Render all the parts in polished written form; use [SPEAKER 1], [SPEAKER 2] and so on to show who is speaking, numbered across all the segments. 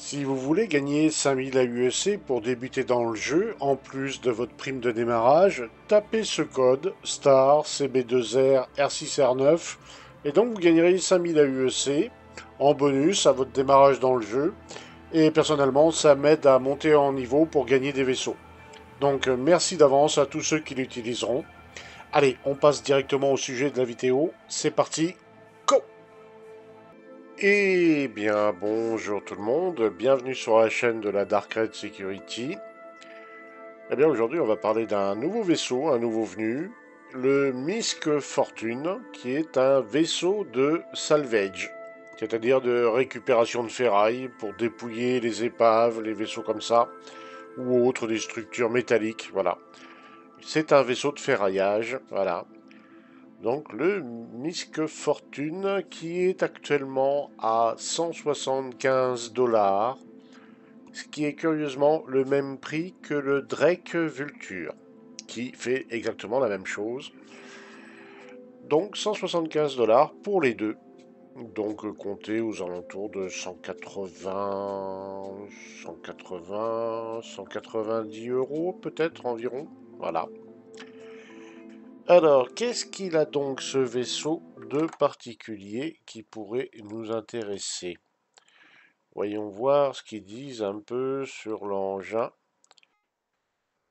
[SPEAKER 1] Si vous voulez gagner 5000 AUEC pour débuter dans le jeu, en plus de votre prime de démarrage, tapez ce code STAR CB2R R6R9 et donc vous gagnerez 5000 AUEC en bonus à votre démarrage dans le jeu. Et personnellement, ça m'aide à monter en niveau pour gagner des vaisseaux. Donc merci d'avance à tous ceux qui l'utiliseront. Allez, on passe directement au sujet de la vidéo. C'est parti, go! Eh bien, bonjour tout le monde, bienvenue sur la chaîne de la Dark Red Security. Eh bien, aujourd'hui, on va parler d'un nouveau vaisseau, un nouveau venu, le Misk Fortune, qui est un vaisseau de salvage, c'est-à-dire de récupération de ferraille pour dépouiller les épaves, les vaisseaux comme ça, ou autres des structures métalliques, voilà. C'est un vaisseau de ferraillage, voilà. Donc le Misk Fortune qui est actuellement à 175 $, ce qui est curieusement le même prix que le Drake Vulture, qui fait exactement la même chose. Donc 175 $ pour les deux. Donc comptez aux alentours de 190 euros peut-être environ. Voilà. Alors, qu'est-ce qu'il a donc ce vaisseau de particulier qui pourrait nous intéresser? Voyons voir ce qu'ils disent un peu sur l'engin.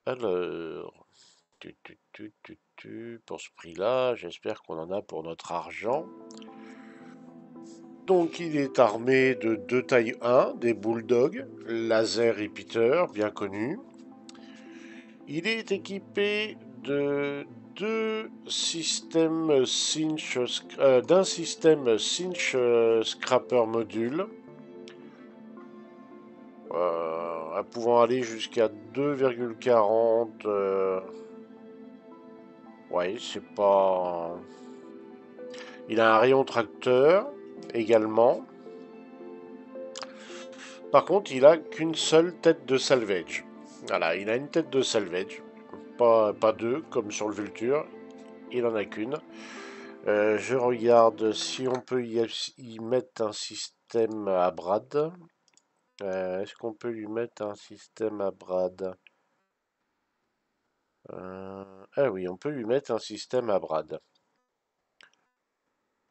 [SPEAKER 1] Alors, pour ce prix-là, j'espère qu'on en a pour notre argent. Donc, il est armé de deux tailles 1, des Bulldogs, laser repeater, bien connu. Il est équipé de d'un système Cinch Scrapper Module, pouvant aller jusqu'à 2,40. Ouais, c'est pas. Il a un rayon tracteur également. Par contre, il a qu'une seule tête de salvage. Voilà, il a une tête de salvage. Pas deux, comme sur le Vulture. Il en a qu'une. Je regarde si on peut y mettre un système à Brad. Est-ce qu'on peut lui mettre un système à Brad? Ah oui, on peut lui mettre un système à Brad.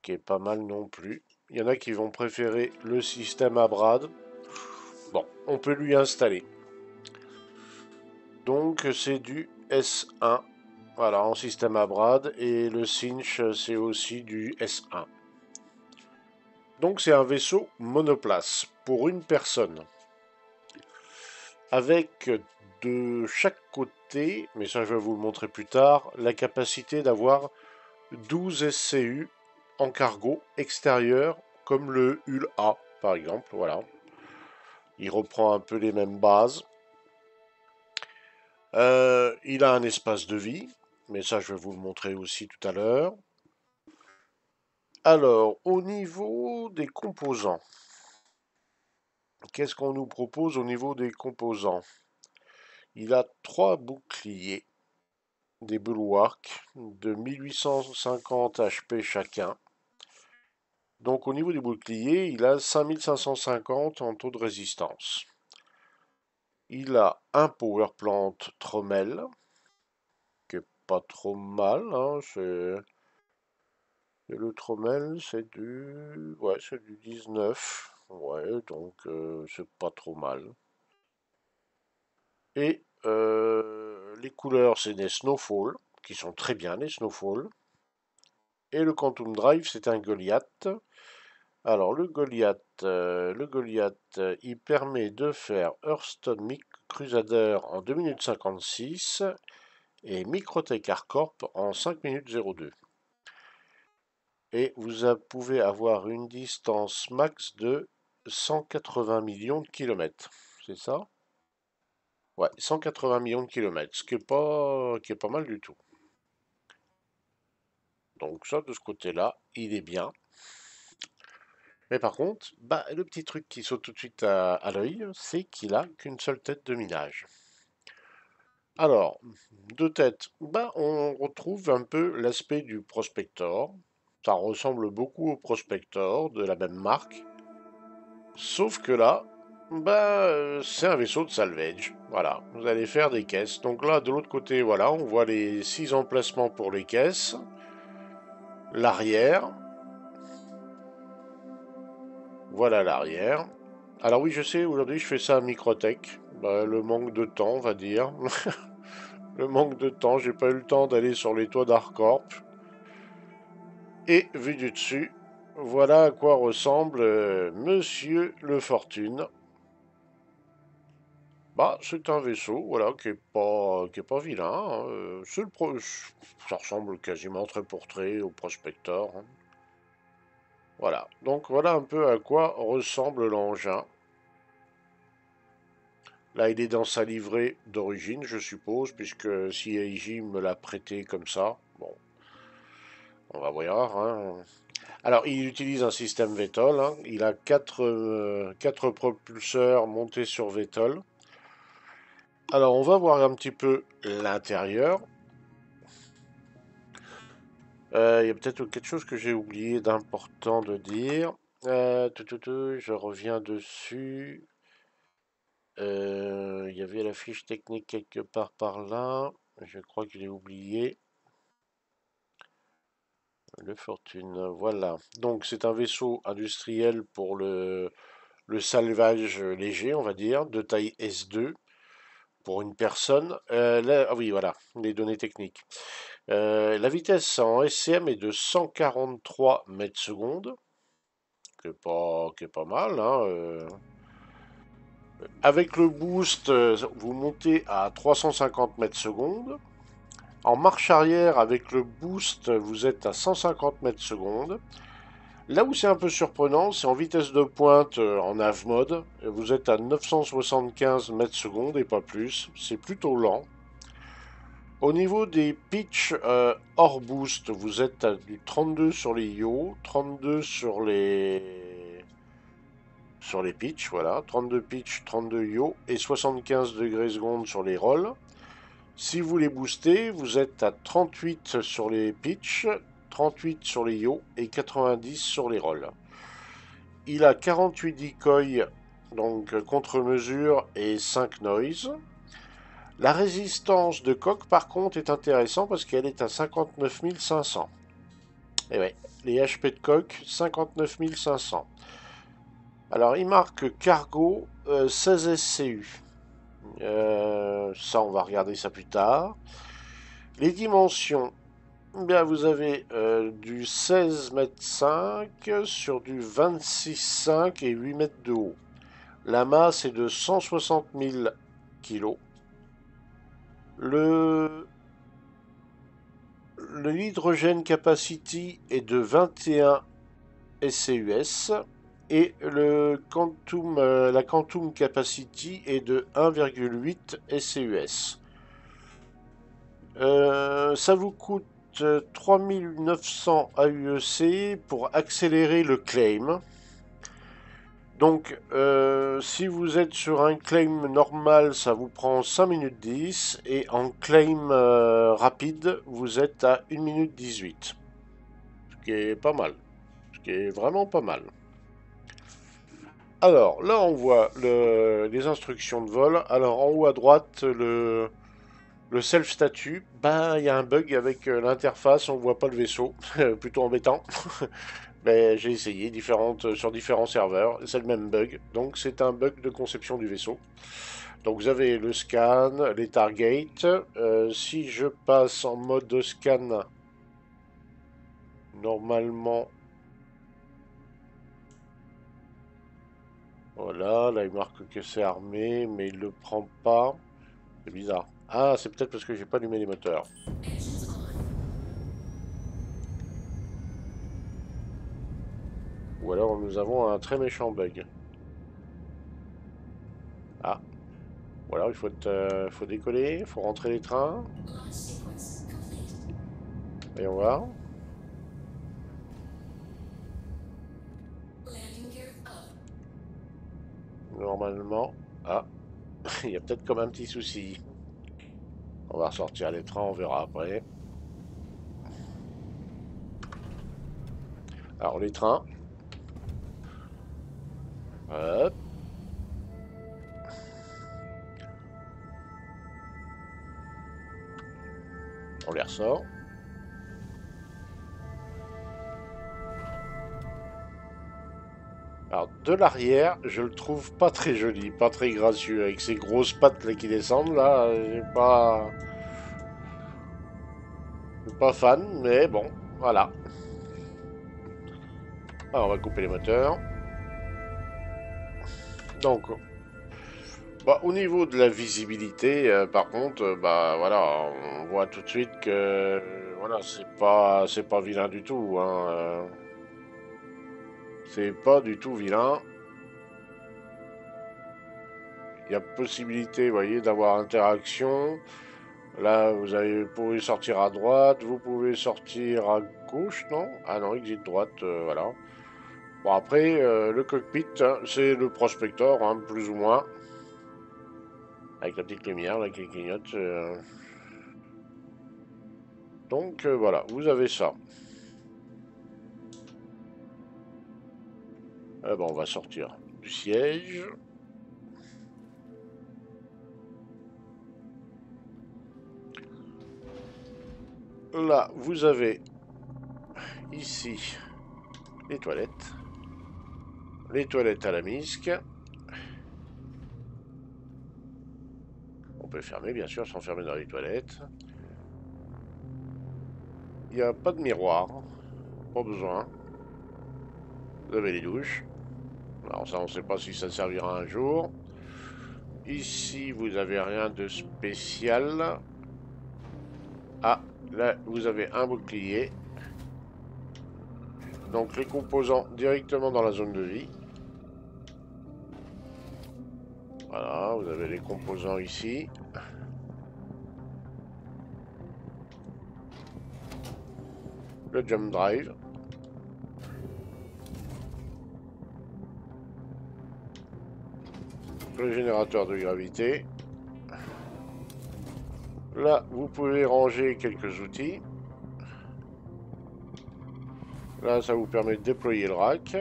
[SPEAKER 1] Qui est pas mal non plus. Il y en a qui vont préférer le système à Brad. Bon, on peut lui installer. Donc c'est du S1. Voilà, en système à Brad. Et le Cinch, c'est aussi du S1. Donc c'est un vaisseau monoplace pour une personne. Avec de chaque côté, mais ça je vais vous le montrer plus tard, la capacité d'avoir 12 SCU en cargo extérieur, comme le Hull A par exemple. Voilà. Il reprend un peu les mêmes bases. Il a un espace de vie, mais ça je vais vous le montrer aussi tout à l'heure. Alors, au niveau des composants, qu'est-ce qu'on nous propose au niveau des composants? Il a 3 boucliers, des bulwarks de 1850 HP chacun. Donc au niveau des boucliers, il a 5550 en taux de résistance. Il a un power plant Trommel, qui est pas trop mal, hein, et le Trommel, c'est du 19. Ouais, donc c'est pas trop mal. Et les couleurs, c'est des Snowfall, qui sont très bien, les Snowfall. Et le Quantum Drive, c'est un Goliath. Alors, le Goliath, il permet de faire Hearthstone Crusader en 2 minutes 56 et Microtech Hardcorp en 5 minutes 02. Et vous pouvez avoir une distance max de 180 millions de kilomètres. C'est ça? Ouais, 180 millions de kilomètres, ce qui est pas mal du tout. Donc ça, de ce côté-là, il est bien. Mais par contre, bah, le petit truc qui saute tout de suite à l'œil, c'est qu'il a qu'une seule tête de minage. Alors, deux têtes, bah, on retrouve un peu l'aspect du Prospector. Ça ressemble beaucoup au Prospector de la même marque. Sauf que là, C'est un vaisseau de salvage. Voilà, vous allez faire des caisses. Donc là, de l'autre côté, voilà, on voit les 6 emplacements pour les caisses. L'arrière. Voilà l'arrière. Alors oui, je sais, aujourd'hui, je fais ça à Microtech. Le manque de temps, on va dire. Le manque de temps, j'ai pas eu le temps d'aller sur les toits d'Arcorp. Et vu du dessus, voilà à quoi ressemble Monsieur Le Fortune. C'est un vaisseau, voilà, qui est pas vilain, hein. Ça ressemble quasiment trait pour trait au Prospector, hein. Voilà, donc voilà un peu à quoi ressemble l'engin. Là, il est dans sa livrée d'origine, je suppose, puisque si AIJ me l'a prêté comme ça, bon, on va voir, hein. Alors, il utilise un système VTOL, hein. Il a quatre propulseurs montés sur VTOL. Alors, on va voir un petit peu l'intérieur. Il y a peut-être quelque chose que j'ai oublié d'important de dire. Je reviens dessus. Il y avait la fiche technique quelque part par là. Je crois que je l'ai oublié. Le Fortune, voilà. Donc c'est un vaisseau industriel pour le salvage léger, on va dire, de taille S2 pour une personne. Ah oui, voilà, les données techniques. La vitesse en SCM est de 143 mètres secondes, qui est pas mal, hein. Avec le boost, vous montez à 350 mètres secondes. En marche arrière, avec le boost, vous êtes à 150 mètres secondes. Là où c'est un peu surprenant, c'est en vitesse de pointe en nav mode. Vous êtes à 975 mètres secondes et pas plus. C'est plutôt lent. Au niveau des pitchs hors boost, vous êtes à du 32 sur les yo, 32 sur les pitchs, voilà, 32 pitch, 32 yo et 75 degrés secondes sur les rolls. Si vous les boostez, vous êtes à 38 sur les pitchs, 38 sur les yo et 90 sur les rolls. Il a 48 decoys, donc contre-mesure et 5 noise. La résistance de coque, par contre, est intéressante parce qu'elle est à 59 500. Et ouais, les HP de coque, 59 500. Alors, il marque cargo 16 SCU. Ça, on va regarder ça plus tard. Les dimensions, bien, vous avez du 16 m 5 sur du 26,5 et 8 mètres de haut. La masse est de 160 000 kg. Le l'hydrogène capacity est de 21 SCUS et la quantum capacity est de 1,8 SCUS. Ça vous coûte 3900 AUEC pour accélérer le claim. Donc, si vous êtes sur un claim normal, ça vous prend 5 minutes 10. Et en claim rapide, vous êtes à 1 minute 18. Ce qui est pas mal. Ce qui est vraiment pas mal. Alors, là, on voit les instructions de vol. Alors, en haut à droite, le self-statut. Il y a un bug avec l'interface. On voit pas le vaisseau. Plutôt embêtant. Mais j'ai essayé sur différents serveurs, c'est le même bug. Donc c'est un bug de conception du vaisseau. Donc vous avez le scan, les targets. Si je passe en mode scan, normalement, voilà, là il marque que c'est armé, mais il le prend pas. C'est bizarre. Ah, c'est peut-être parce que j'ai pas allumé les moteurs. Ou alors nous avons un très méchant bug. Ah, ou alors faut décoller, il faut rentrer les trains. Voyons voir. Normalement. Ah, il y a peut-être comme un petit souci. On va ressortir les trains, on verra après. Alors les trains. Hop. On les ressort. Alors, de l'arrière, je le trouve pas très joli, pas très gracieux, avec ces grosses pattes là qui descendent, là, je suis pas fan, mais bon, voilà. Alors, on va couper les moteurs. Donc, bah, au niveau de la visibilité, par contre, bah voilà, on voit tout de suite que voilà, c'est pas vilain du tout, hein, c'est pas du tout vilain. Il y a possibilité, vous voyez, d'avoir interaction. Là, vous pouvez sortir à droite, vous pouvez sortir à gauche, non? Ah non, exit droite, voilà. Bon, après, le cockpit, hein, c'est le prospector, hein, plus ou moins. Avec la petite lumière, là, qui clignote. Donc, voilà, vous avez ça. Bon, on va sortir du siège. Là, vous avez ici les toilettes. Les toilettes à la misque. On peut fermer, bien sûr, s'enfermer dans les toilettes. Il n'y a pas de miroir. Pas besoin. Vous avez les douches. Alors ça, on ne sait pas si ça servira un jour. Ici, vous n'avez rien de spécial. Ah, là, vous avez un bouclier. Donc les composants directement dans la zone de vie. Voilà, vous avez les composants ici. Le jump drive. Le générateur de gravité. Là, vous pouvez ranger quelques outils. Là, ça vous permet de déployer le rack.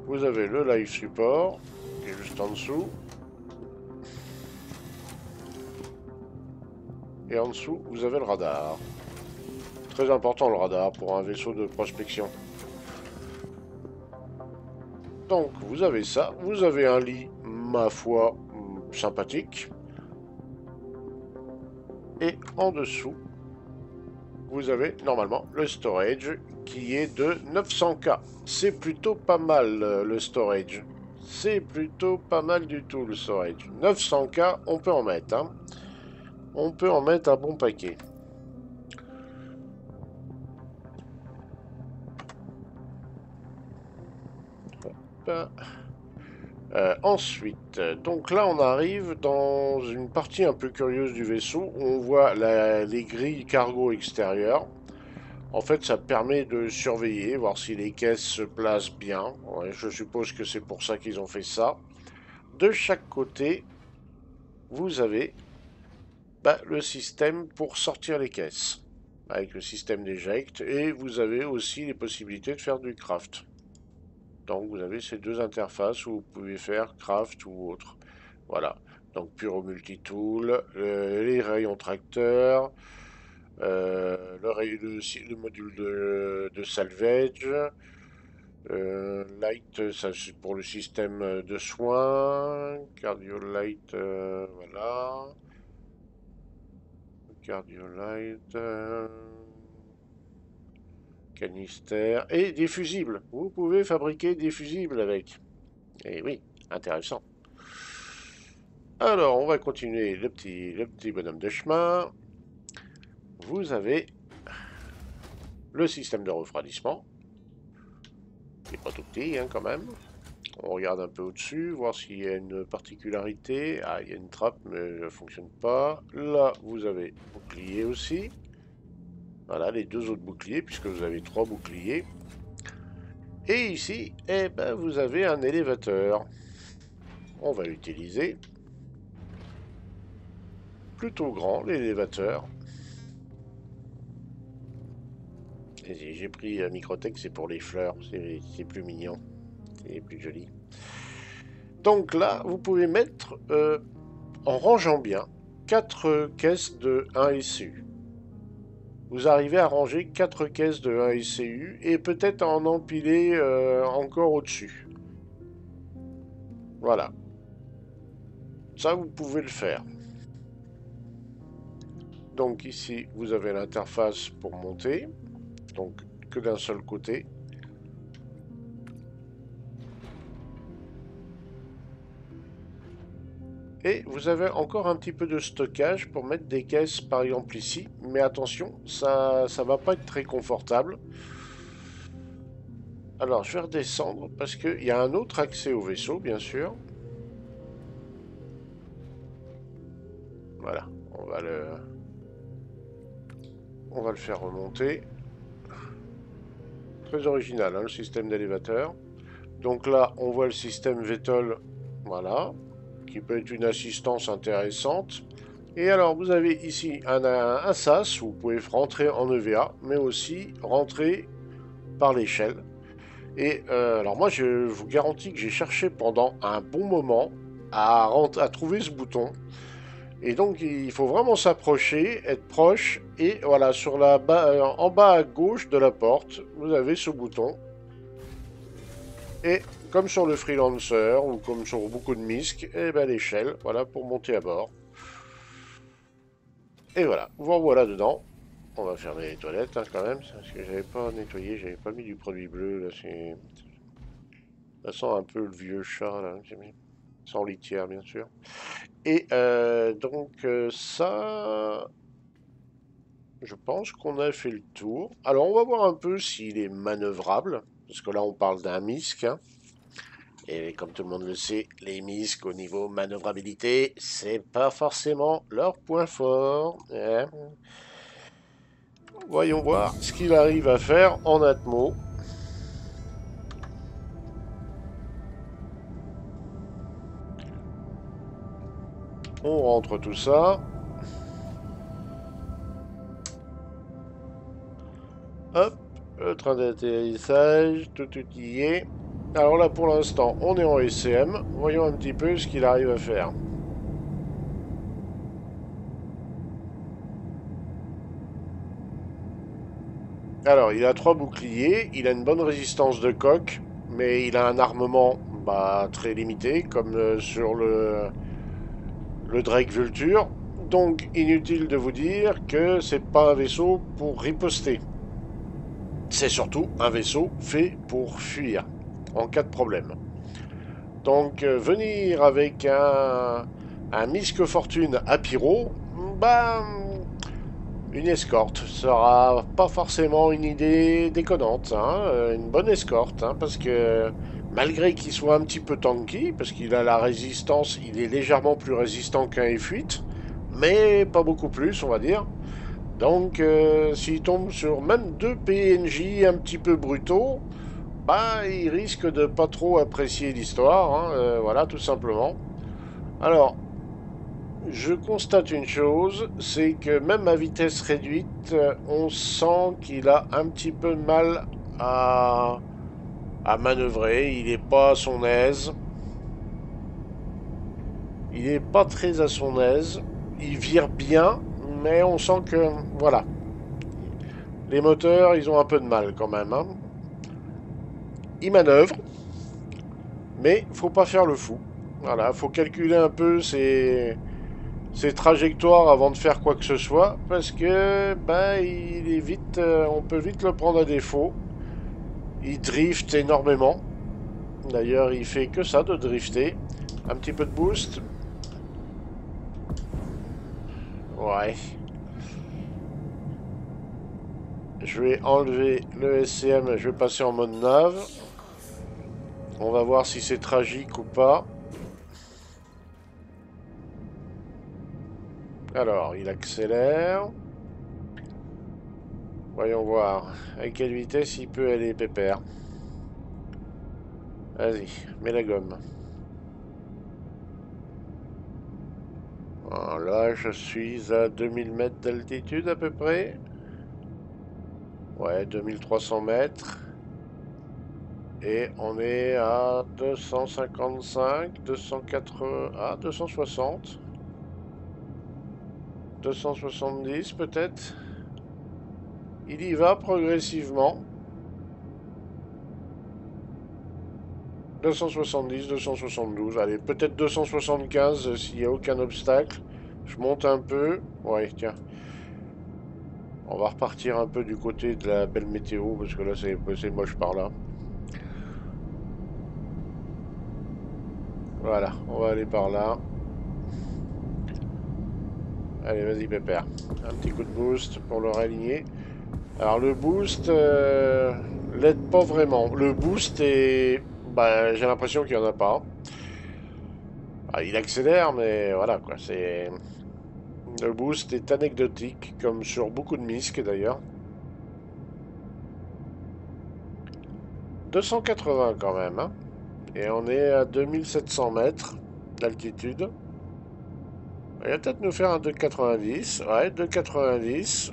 [SPEAKER 1] Vous avez le live support, qui est juste en dessous. Et en dessous, vous avez le radar. Très important le radar pour un vaisseau de prospection. Donc, vous avez ça. Vous avez un lit, ma foi, sympathique. Et en dessous, vous avez normalement le storage qui est de 900K. C'est plutôt pas mal le storage. C'est plutôt pas mal du tout le storage. 900K, on peut en mettre. Hein. On peut en mettre un bon paquet. Ensuite, donc là on arrive dans une partie un peu curieuse du vaisseau où on voit les grilles cargo extérieures. En fait, ça permet de surveiller, voir si les caisses se placent bien. Ouais, je suppose que c'est pour ça qu'ils ont fait ça. De chaque côté, vous avez le système pour sortir les caisses, avec le système d'éject, et vous avez aussi les possibilités de faire du craft. Donc vous avez ces deux interfaces où vous pouvez faire craft ou autre. Voilà. Donc Puro Multitool, les rayons tracteurs, le module de salvage, light, ça c'est pour le système de soins, cardio light, voilà. Cardio light, canister et des fusibles. Vous pouvez fabriquer des fusibles avec. Et oui, intéressant. Alors, on va continuer le petit bonhomme de chemin. Vous avez le système de refroidissement. Il n'est pas tout petit, hein, quand même. On regarde un peu au-dessus, voir s'il y a une particularité. Ah, il y a une trappe, mais elle ne fonctionne pas. Là, vous avez bouclier aussi. Voilà, les deux autres boucliers, puisque vous avez 3 boucliers. Et ici, eh ben, vous avez un élévateur. On va l'utiliser. Plutôt grand, l'élévateur. J'ai pris Microtech, c'est pour les fleurs, c'est plus mignon, c'est plus joli. Donc là, vous pouvez mettre en rangeant bien 4 caisses de 1 SCU. Vous arrivez à ranger 4 caisses de 1 SCU et peut-être en empiler encore au-dessus. Voilà. Ça, vous pouvez le faire. Donc ici, vous avez l'interface pour monter. Donc que d'un seul côté. Et vous avez encore un petit peu de stockage pour mettre des caisses par exemple ici. Mais attention, ça va pas être très confortable. Alors je vais redescendre parce qu'il y a un autre accès au vaisseau bien sûr. Voilà, on va le faire remonter. Très original hein, le système d'élévateur. Donc là on voit le système Vettel. Voilà. Qui peut être une assistance intéressante. Et alors, vous avez ici un SAS où vous pouvez rentrer en EVA, mais aussi rentrer par l'échelle. Et alors moi, je vous garantis que j'ai cherché pendant un bon moment à trouver ce bouton. Et donc, il faut vraiment s'approcher, être proche. Et voilà, en bas à gauche de la porte, vous avez ce bouton. Et comme sur le Freelancer ou comme sur beaucoup de MISC, et ben l'échelle, voilà, pour monter à bord. Et voilà, vous revoilà dedans. On va fermer les toilettes hein, quand même, parce que j'avais pas nettoyé, j'avais pas mis du produit bleu. Là, ça sent un peu le vieux chat, là. Sans litière, bien sûr. Et ça, je pense qu'on a fait le tour. Alors, on va voir un peu s'il est manœuvrable, parce que là, on parle d'un MISC. Hein. Et comme tout le monde le sait, les MISC au niveau manœuvrabilité, c'est pas forcément leur point fort. Hein. Voyons voir ce qu'il arrive à faire en Atmo. On rentre tout ça. Hop, le train d'atterrissage, tout y est. Alors là, pour l'instant, on est en SCM. Voyons un petit peu ce qu'il arrive à faire. Alors, il a 3 boucliers, il a une bonne résistance de coque, mais il a un armement très limité, comme sur le Drake Vulture. Donc, inutile de vous dire que c'est pas un vaisseau pour riposter. C'est surtout un vaisseau fait pour fuir en cas de problème. Donc venir avec un Misque Fortune à Pyro, une escorte sera pas forcément une idée déconnante, hein, une bonne escorte, hein, parce que malgré qu'il soit un petit peu tanky, parce qu'il a la résistance, il est légèrement plus résistant qu'un F8, mais pas beaucoup plus, on va dire. Donc s'il tombe sur même 2 PNJ un petit peu brutaux, il risque de pas trop apprécier l'histoire, hein, voilà, tout simplement. Alors, je constate une chose, c'est que même à vitesse réduite, on sent qu'il a un petit peu de mal à manœuvrer. Il n'est pas à son aise. Il n'est pas très à son aise. Il vire bien, mais on sent que, voilà, les moteurs, ils ont un peu de mal quand même. Hein. Il manœuvre, mais faut pas faire le fou. Voilà, faut calculer un peu ses trajectoires avant de faire quoi que ce soit, parce que il est vite, on peut vite le prendre à défaut. Il drift énormément. D'ailleurs, il fait que ça de drifter. Un petit peu de boost. Ouais. Je vais enlever le SCM, je vais passer en mode nav. On va voir si c'est tragique ou pas. Alors, il accélère. Voyons voir à quelle vitesse il peut aller, pépère. Vas-y, mets la gomme. Alors là, je suis à 2000 mètres d'altitude à peu près. Ouais, 2300 mètres. Et on est à 255, 280, 260. 270 peut-être. Il y va progressivement. 270, 272, allez, peut-être 275 s'il n'y a aucun obstacle. Je monte un peu. Ouais, tiens. On va repartir un peu du côté de la belle météo, parce que là c'est moche par là. Voilà, on va aller par là. Allez, vas-y Pépère. Un petit coup de boost pour le réaligner. Alors le boost l'aide pas vraiment. Le boost est... Bah, j'ai l'impression qu'il n'y en a pas. Ah, il accélère, mais voilà quoi, c'est... Le boost est anecdotique, comme sur beaucoup de MISC d'ailleurs. 280 quand même, hein. Et on est à 2700 mètres d'altitude. Il va peut-être nous faire un 2,90. Ouais, 2,90.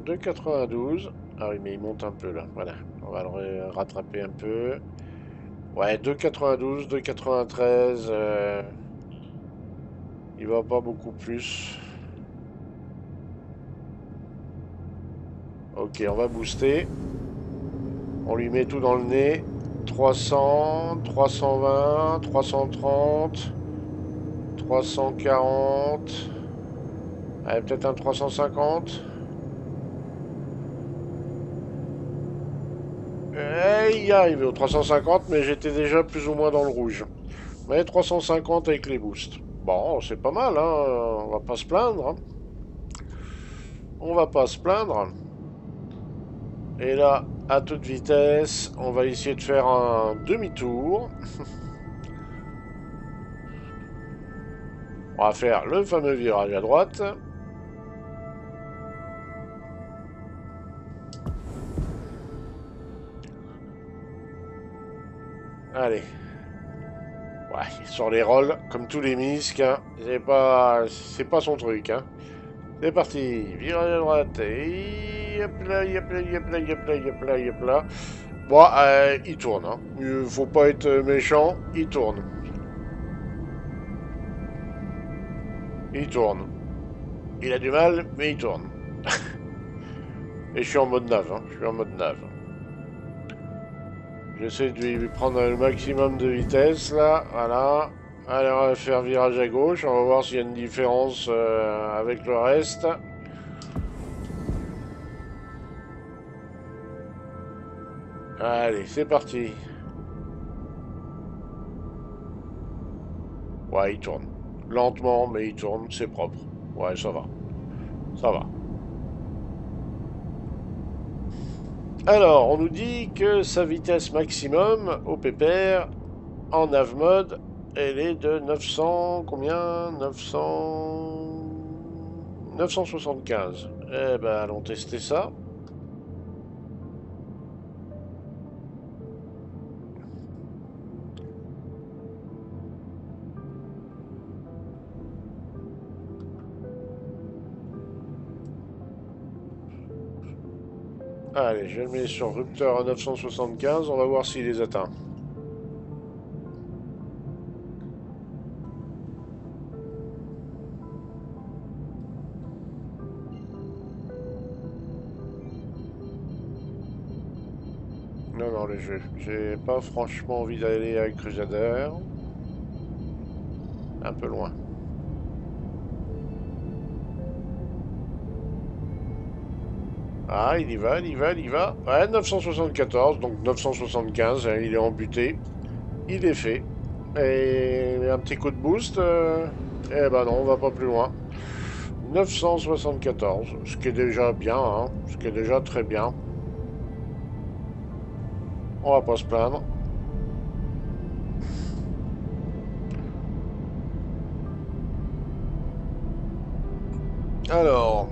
[SPEAKER 1] 2,92. Ah oui, mais il monte un peu là. Voilà. On va le rattraper un peu. Ouais, 2,92, 2,93. Il va pas beaucoup plus. Ok, on va booster. On lui met tout dans le nez. 300, 320, 330, 340. Allez, peut-être un 350. Et y arrive au 350, mais j'étais déjà plus ou moins dans le rouge. Mais 350 avec les boosts. Bon, c'est pas mal, hein. On va pas se plaindre. Hein. On va pas se plaindre. Et là, à toute vitesse, on va essayer de faire un demi-tour. On va faire le fameux virage à droite. Allez. Ouais, sur les rolls, comme tous les misques, hein, c'est pas son truc, hein. C'est parti, virage à droite, et hop là, hop là, hop là, hop là, hop là, hop là. Bon, il tourne, hein. Faut pas être méchant, il tourne. Il tourne. Il a du mal, mais il tourne. Et je suis en mode nav, hein. Je suis en mode nav. J'essaie de lui prendre le maximum de vitesse, là, voilà. Allez, on va faire virage à gauche, on va voir s'il y a une différence avec le reste. Allez, c'est parti. Ouais, il tourne. Lentement, mais il tourne, c'est propre. Ouais, ça va. Ça va. Alors, on nous dit que sa vitesse maximum au pépère en nav mode, elle est de 900... Combien 975. Eh ben, allons tester ça. Allez, je le mets sur rupteur à 975, on va voir s'il les atteint. Non, non, les jeux. J'ai pas franchement envie d'aller avec Crusader. Un peu loin. Ah, il y va, il y va, il y va. Ouais, 974, donc 975, hein, il est embuté. Il est fait. Et un petit coup de boost. Eh ben non, on va pas plus loin. 974, ce qui est déjà bien, hein, ce qui est déjà très bien. On va pas se plaindre. Alors,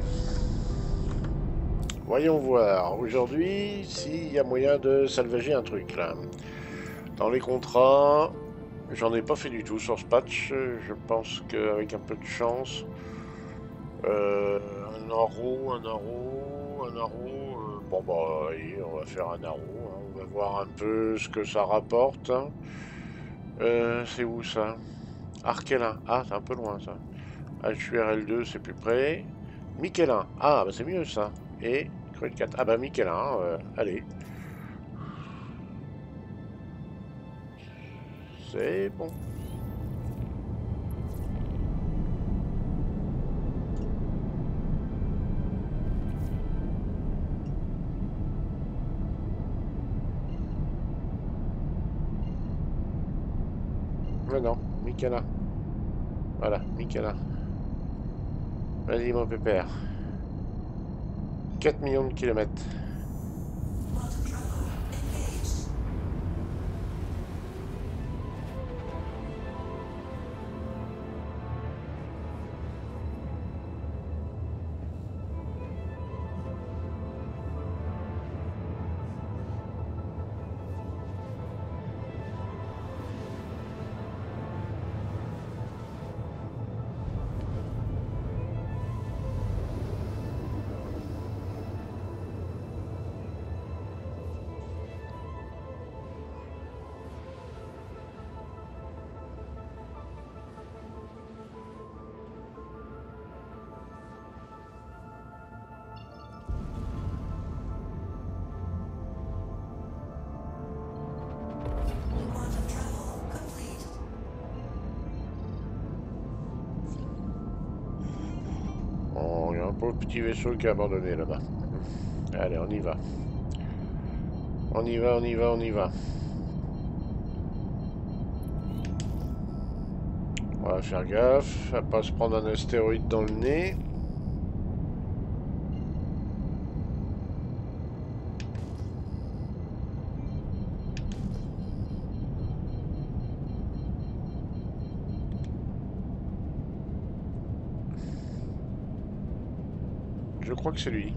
[SPEAKER 1] voyons voir. Aujourd'hui, s'il y a moyen de salvager un truc, là. Dans les contrats, j'en ai pas fait du tout sur ce patch. Je pense qu'avec un peu de chance, un arrow, un arrow, un arrow. Bon, bah, oui, on va faire un arrow. Hein, on va voir un peu ce que ça rapporte. Hein. C'est où ça? Arkelin. Ah, c'est un peu loin ça. HURL2, c'est plus près. Michelin. Ah, bah c'est mieux ça. Et Crud 4. Ah bah Michelin, allez. C'est bon. Mais non, Michelin. Voilà, Michelin. Vas-y mon pépère. 4 millions de kilomètres. Oh, il y a un pauvre petit vaisseau qui est abandonné là-bas. Allez, on y va. On y va, on y va, on y va. On va faire gaffe à pas se prendre un astéroïde dans le nez. Je crois que c'est lui.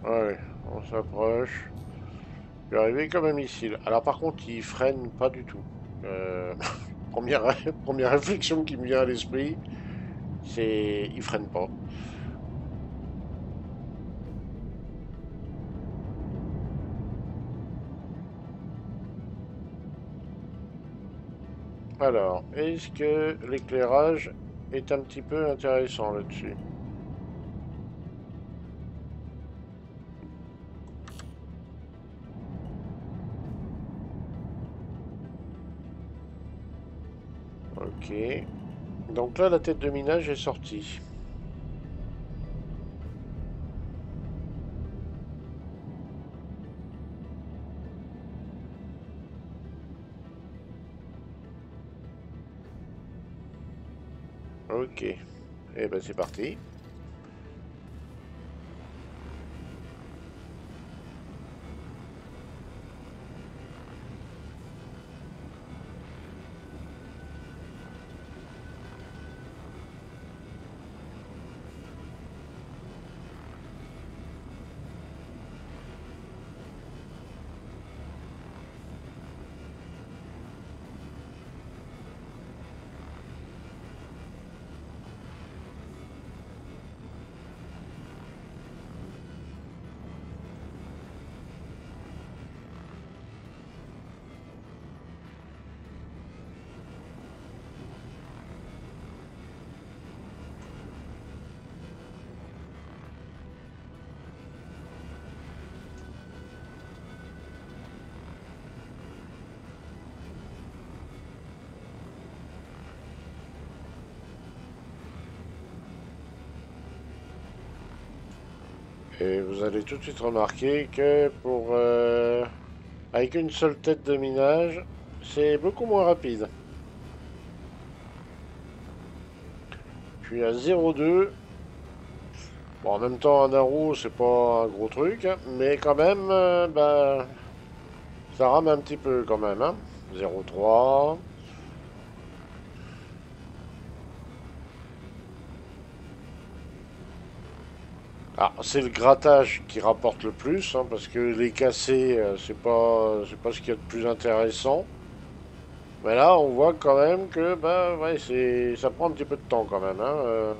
[SPEAKER 1] Ouais, on s'approche. Je vais arriver comme un missile. Alors par contre, il freine pas du tout. Première, première réflexion qui me vient à l'esprit, c'est il freine pas. Alors, est-ce que l'éclairage est un petit peu intéressant là-dessus? Ok. Donc là, la tête de minage est sortie. Ok. Et ben c'est parti. Et vous allez tout de suite remarquer que avec une seule tête de minage, c'est beaucoup moins rapide. Je suis à 0,2. Bon, en même temps, un arrow, c'est pas un gros truc, hein, mais quand même, bah, ça rame un petit peu quand même. Hein. 0,3. Alors, c'est le grattage qui rapporte le plus, hein, parce que les casser, c'est pas ce qu'il y a de plus intéressant. Mais là, on voit quand même que, bah, ouais, ça prend un petit peu de temps quand même, hein.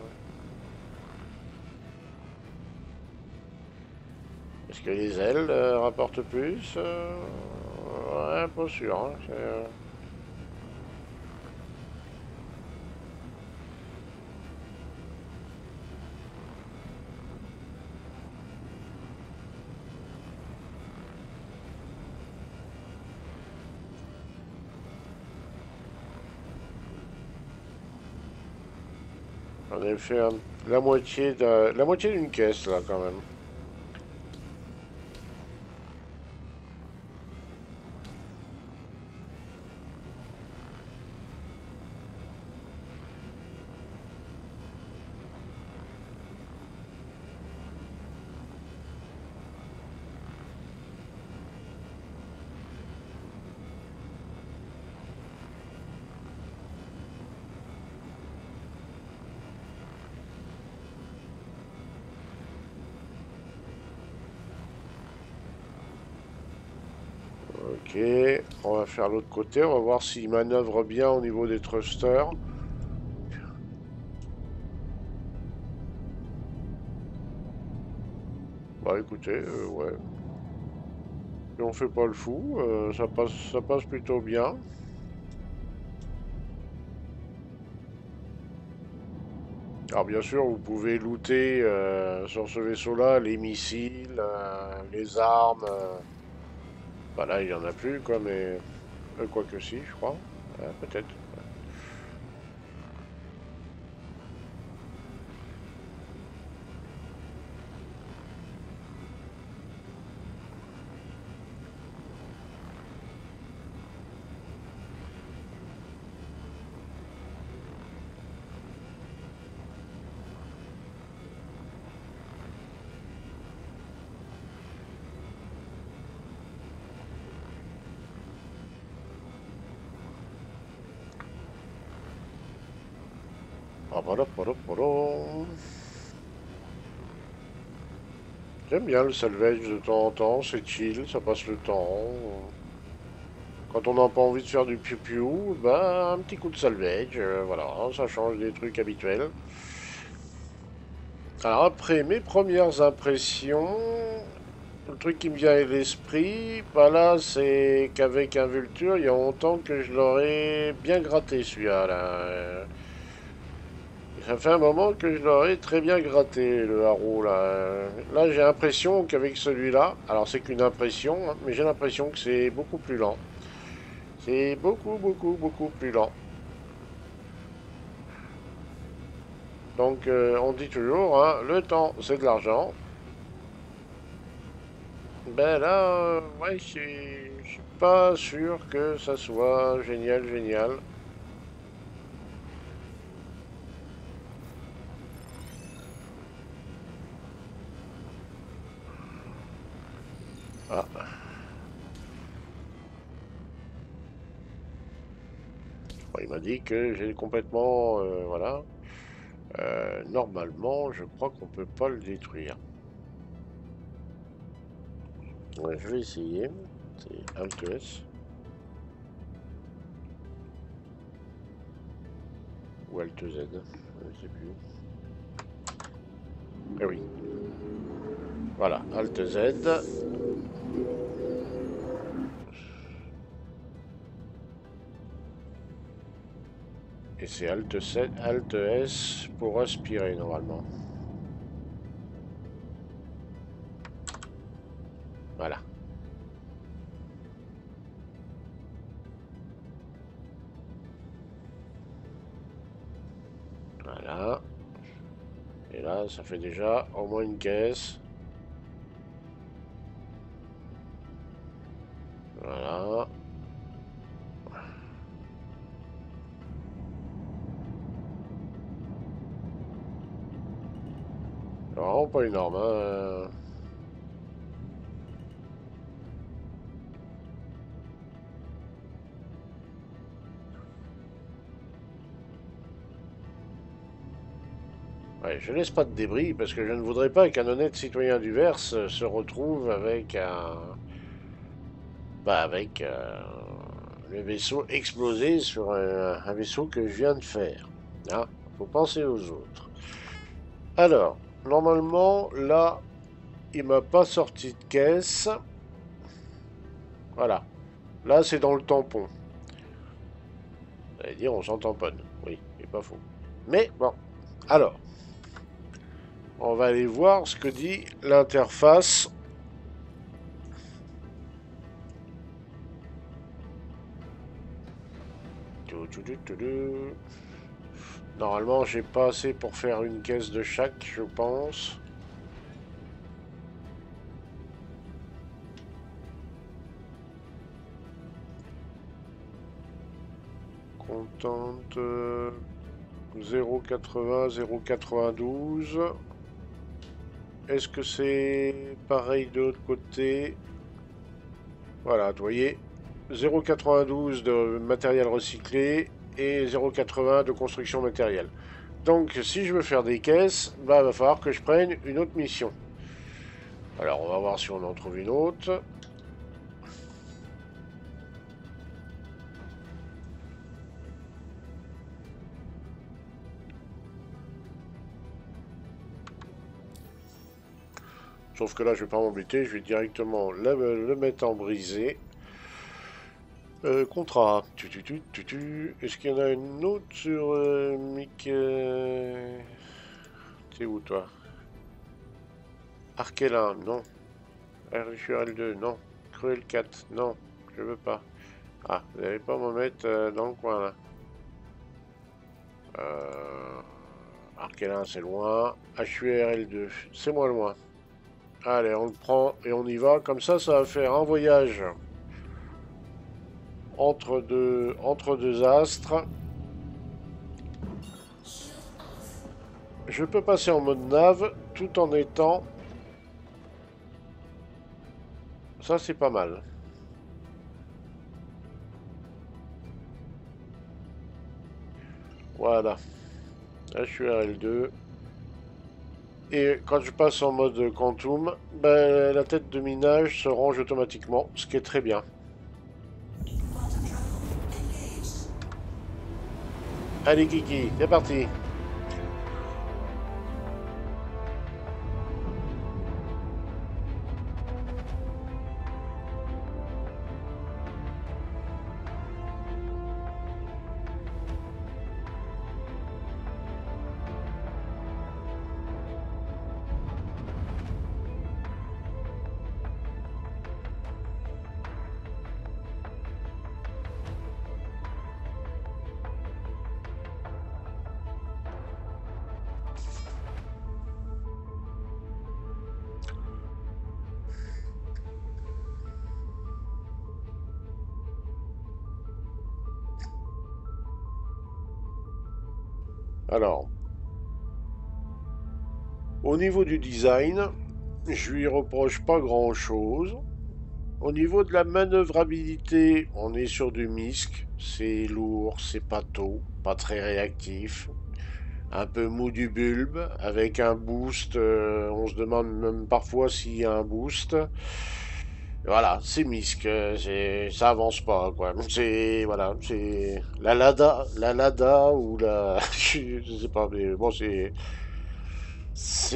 [SPEAKER 1] Est-ce que les ailes rapportent plus? Ouais, pas sûr, hein. On a fait la moitié d'une caisse là quand même. Ok, on va faire l'autre côté, on va voir s'il manœuvre bien au niveau des thrusters. Bah écoutez, ouais. Si on fait pas le fou, ça passe plutôt bien. Alors bien sûr, vous pouvez looter sur ce vaisseau-là les missiles, les armes. Bah là, il y en a plus, quoi, mais quoi que si, je crois. Peut-être. Ah, voilà, voilà, voilà. J'aime bien le salvage de temps en temps, c'est chill, ça passe le temps. Quand on n'a pas envie de faire du piou-piou, bah un petit coup de salvage, voilà, ça change des trucs habituels. Alors après mes premières impressions, le truc qui me vient à l'esprit, bah là c'est qu'avec un Vulture, il y a longtemps que je l'aurais bien gratté celui-là. Ça fait un moment que je l'aurais très bien gratté le haro là. Là j'ai l'impression qu'avec celui-là, alors c'est qu'une impression, hein, mais j'ai l'impression que c'est beaucoup plus lent. C'est beaucoup, beaucoup, beaucoup plus lent. Donc on dit toujours, hein, le temps c'est de l'argent. Ben là, ouais, je suis pas sûr que ça soit génial, génial. Ah, bon, il m'a dit que j'ai complètement, voilà. Normalement, je crois qu'on peut pas le détruire. Ouais, je vais essayer. C'est Alt S ou Alt Z, je ne sais plus. Eh oui, voilà, Alt Z. Et c'est Alt S pour aspirer normalement. Voilà. Voilà. Et là, ça fait déjà au moins une caisse. Voilà. Vraiment pas énorme, hein. Ouais, je laisse pas de débris parce que je ne voudrais pas qu'un honnête citoyen du Verse se retrouve avec un... Bah, avec le vaisseau explosé sur un vaisseau que je viens de faire. Hein, faut penser aux autres. Alors, normalement, là, il m'a pas sorti de caisse. Voilà. Là, c'est dans le tampon. Vous allez dire, on s'en tamponne. Oui, c'est pas faux. Mais bon, alors, on va aller voir ce que dit l'interface. Normalement, j'ai pas assez pour faire une caisse de chaque, je pense. Contente 0,80, 0,92. Est-ce que c'est pareil de l'autre côté? Voilà, vous voyez, 0,92 de matériel recyclé et 0,80 de construction matérielle. Donc, si je veux faire des caisses, bah, il va falloir que je prenne une autre mission. Alors, on va voir si on en trouve une autre. Sauf que là, je vais pas m'embêter, je vais directement le mettre en brisé. Contrat. Est-ce qu'il y en a une autre sur Mick T'es où, toi? Arkelin, non. RL2, non. Cruel 4, non. Je veux pas. Ah, vous n'allez pas me mettre dans le coin, là. Arkelin, c'est loin. HURL2, c'est moins loin. Allez, on le prend et on y va. Comme ça va faire un voyage entre deux astres. Je peux passer en mode nav tout en étant... Ça, c'est pas mal. Voilà. HURL2. Et quand je passe en mode Quantum, ben, la tête de minage se range automatiquement, ce qui est très bien. Allez Kiki, c'est parti. Alors, au niveau du design, je lui reproche pas grand-chose. Au niveau de la manœuvrabilité, on est sur du MISC. C'est lourd, c'est pâteau, pas très réactif. Un peu mou du bulbe, avec un boost. On se demande même parfois s'il y a un boost. Voilà, c'est MISC, ça avance pas, quoi. C'est, voilà, c'est la Lada ou la, je sais pas, mais bon, c'est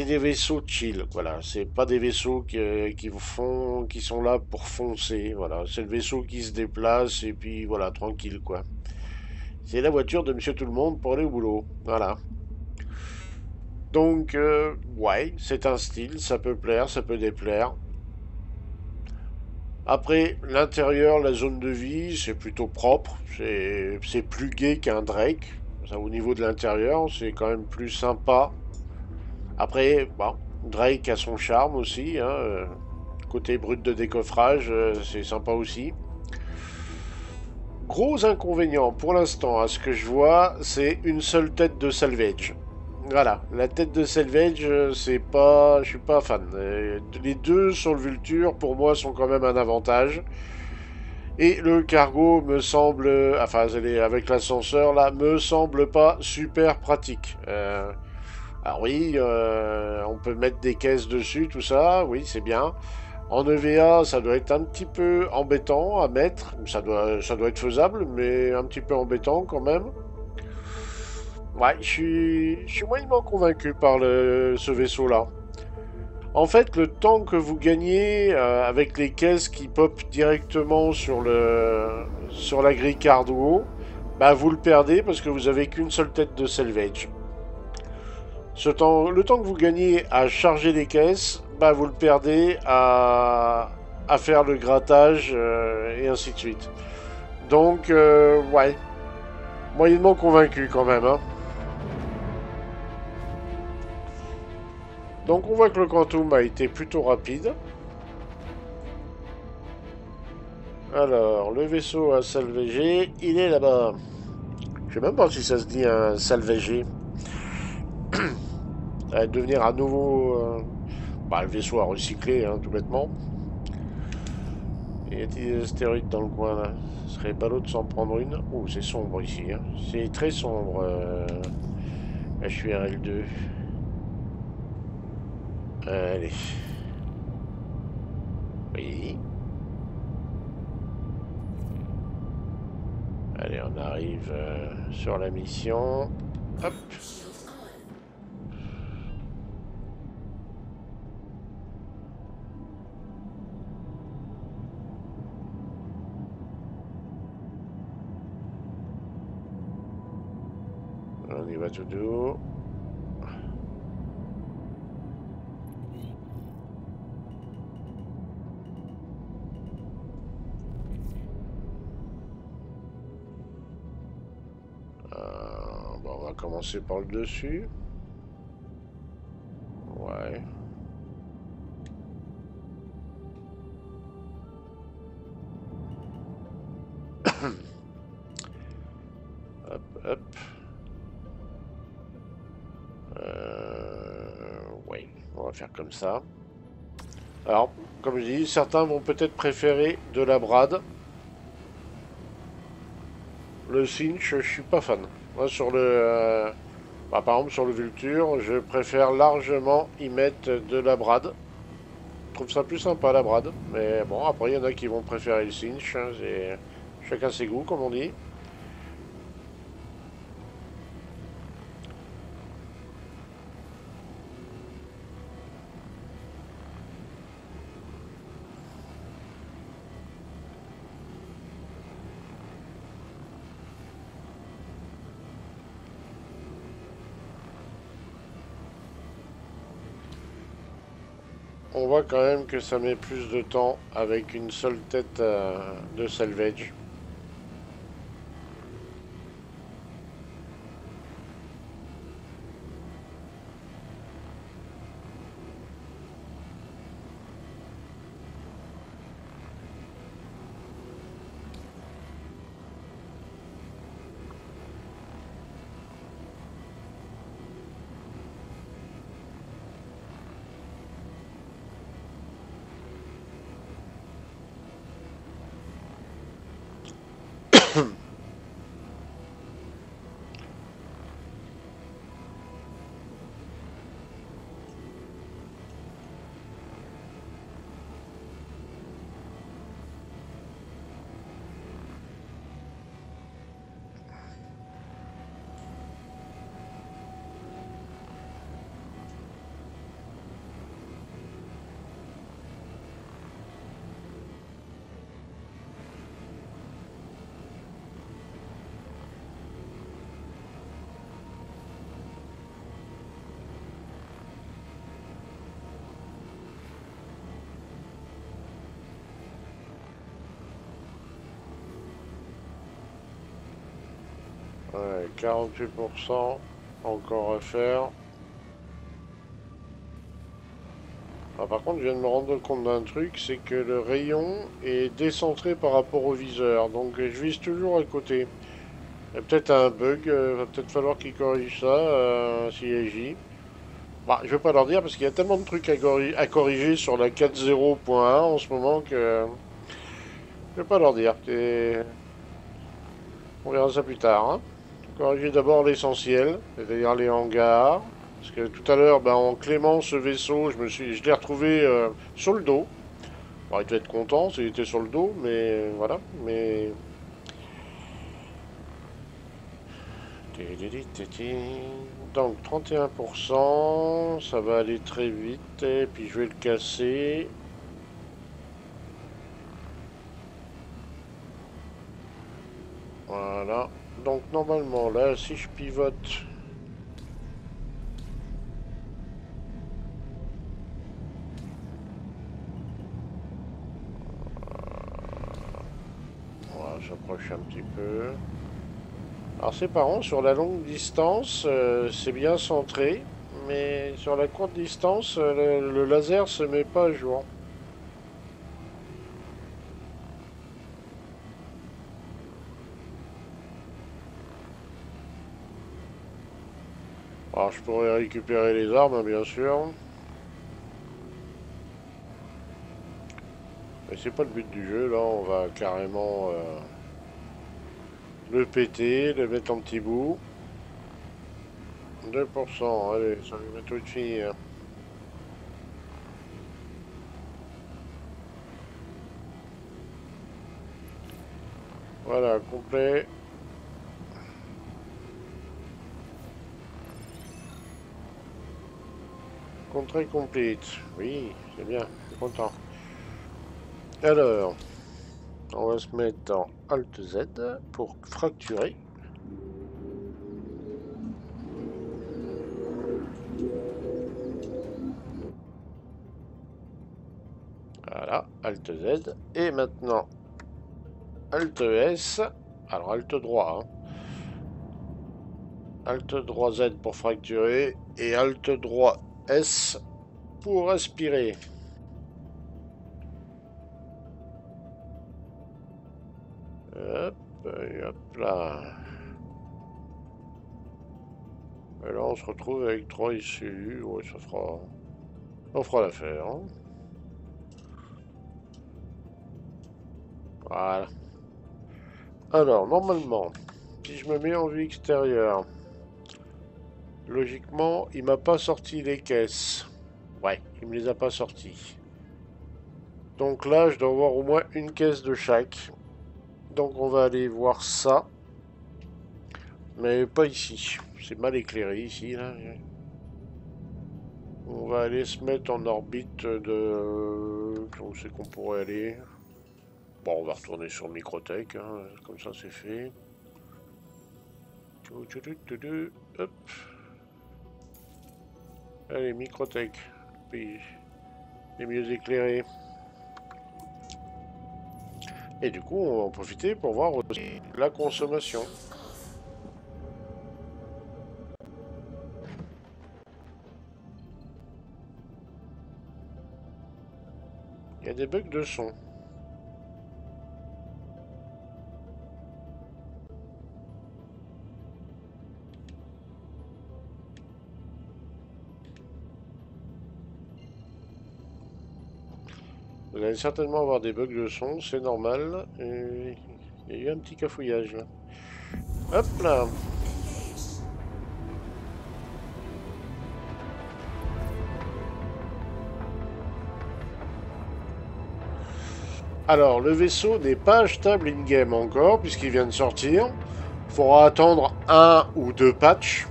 [SPEAKER 1] des vaisseaux chill, voilà. C'est pas des vaisseaux qui sont là pour foncer, voilà. C'est le vaisseau qui se déplace et puis voilà, tranquille, quoi. C'est la voiture de Monsieur Tout le Monde pour aller au boulot, voilà. Donc, ouais, c'est un style, ça peut plaire, ça peut déplaire. Après, l'intérieur, la zone de vie, c'est plutôt propre. C'est plus gai qu'un Drake. Ça, au niveau de l'intérieur, c'est quand même plus sympa. Après, bon, Drake a son charme aussi. Hein, côté brut de décoffrage, c'est sympa aussi. Gros inconvénient pour l'instant, à ce que je vois, c'est une seule tête de salvage. Voilà, la tête de salvage, c'est pas, je suis pas fan. Les deux sur le Vulture, pour moi, sont quand même un avantage. Et le cargo me semble, enfin avec l'ascenseur là, me semble pas super pratique. Alors oui, on peut mettre des caisses dessus, tout ça, oui, c'est bien. En EVA, ça doit être un petit peu embêtant à mettre. Ça doit être faisable, mais un petit peu embêtant quand même. Ouais, je suis moyennement convaincu par ce vaisseau-là. En fait, le temps que vous gagnez avec les caisses qui pop directement sur la grille cargo, bah vous le perdez parce que vous avez qu'une seule tête de salvage. Le temps que vous gagnez à charger les caisses, bah vous le perdez à faire le grattage et ainsi de suite. Donc, ouais, moyennement convaincu quand même. Hein. Donc on voit que le Quantum a été plutôt rapide. Alors, le vaisseau à salvager, il est là-bas. Je sais même pas si ça se dit un salvager. Ça va devenir à nouveau bah, le vaisseau à recycler, hein, tout bêtement. Y a-t-il des astéroïdes dans le coin là? Ce serait ballot de s'en prendre une. Oh, c'est sombre ici. Hein. C'est très sombre. HURL2. Allez. Oui. Allez, on arrive sur la mission. Hop. On y va tout doux. Bon, on va commencer par le dessus. Ouais. Hop, hop. Oui, on va faire comme ça. Alors, comme je dis, certains vont peut-être préférer de la brade. Le cinch, je suis pas fan. Moi, bah, par exemple, sur le Vulture, je préfère largement y mettre de la brade. Je trouve ça plus sympa, la brade. Mais bon, après, il y en a qui vont préférer le cinch. Hein, chacun ses goûts, comme on dit. On voit quand même que ça met plus de temps avec une seule tête de salvage. Ouais, 48% encore à faire. Ah, par contre, je viens de me rendre compte d'un truc, c'est que le rayon est décentré par rapport au viseur. Donc je vise toujours à côté. Il y a peut-être un bug, va peut-être falloir qu'ils corrigent ça, s'il agit. Bah, je vais pas leur dire parce qu'il y a tellement de trucs à corriger sur la 4.0.1 en ce moment que je vais pas leur dire. On verra ça plus tard. Hein. Corriger d'abord l'essentiel, c'est-à-dire les hangars. Parce que tout à l'heure, ben, en clémant ce vaisseau, je l'ai retrouvé sur le dos. Bon, il devait être content s'il était sur le dos, mais voilà. Mais donc 31%, ça va aller très vite. Et puis je vais le casser. Voilà. Donc normalement là, si je pivote. Voilà, j'approche un petit peu. Alors c'est parent, sur la longue distance, c'est bien centré. Mais sur la courte distance, le laser se met pas à jour. Alors je pourrais récupérer les armes, hein, bien sûr. Mais c'est pas le but du jeu, là, on va carrément le péter, le mettre en petits bouts. 2%, allez, ça lui met tout de suite. Voilà, complet. Contrat complete. Oui, c'est bien, je suis content. Alors, on va se mettre dans Alt Z pour fracturer. Voilà, Alt Z. Et maintenant, Alt S. Alors, Alt droit. Alt droit Z pour fracturer. Et Alt droit S pour aspirer. Hop, et hop là. Et là, on se retrouve avec 3 issues. Ouais, ça fera. On fera l'affaire. Hein. Voilà. Alors, normalement, si je me mets en vue extérieure, logiquement, il m'a pas sorti les caisses. Ouais, il me les a pas sorties. Donc là, je dois avoir au moins une caisse de chaque. Donc on va aller voir ça. Mais pas ici. C'est mal éclairé ici, là. On va aller se mettre en orbite de... Où c'est qu'on pourrait aller? Bon, on va retourner sur Microtech, hein. Comme ça c'est fait. Hop. Allez, Microtech. Puis, les mieux éclairé. Et du coup, on va en profiter pour voir aussi la consommation. Il y a des bugs de son. Vous allez certainement avoir des bugs de son, c'est normal. Et il y a eu un petit cafouillage là. Hop là. Alors, le vaisseau n'est pas achetable in-game encore, puisqu'il vient de sortir. Il faudra attendre un ou deux patchs.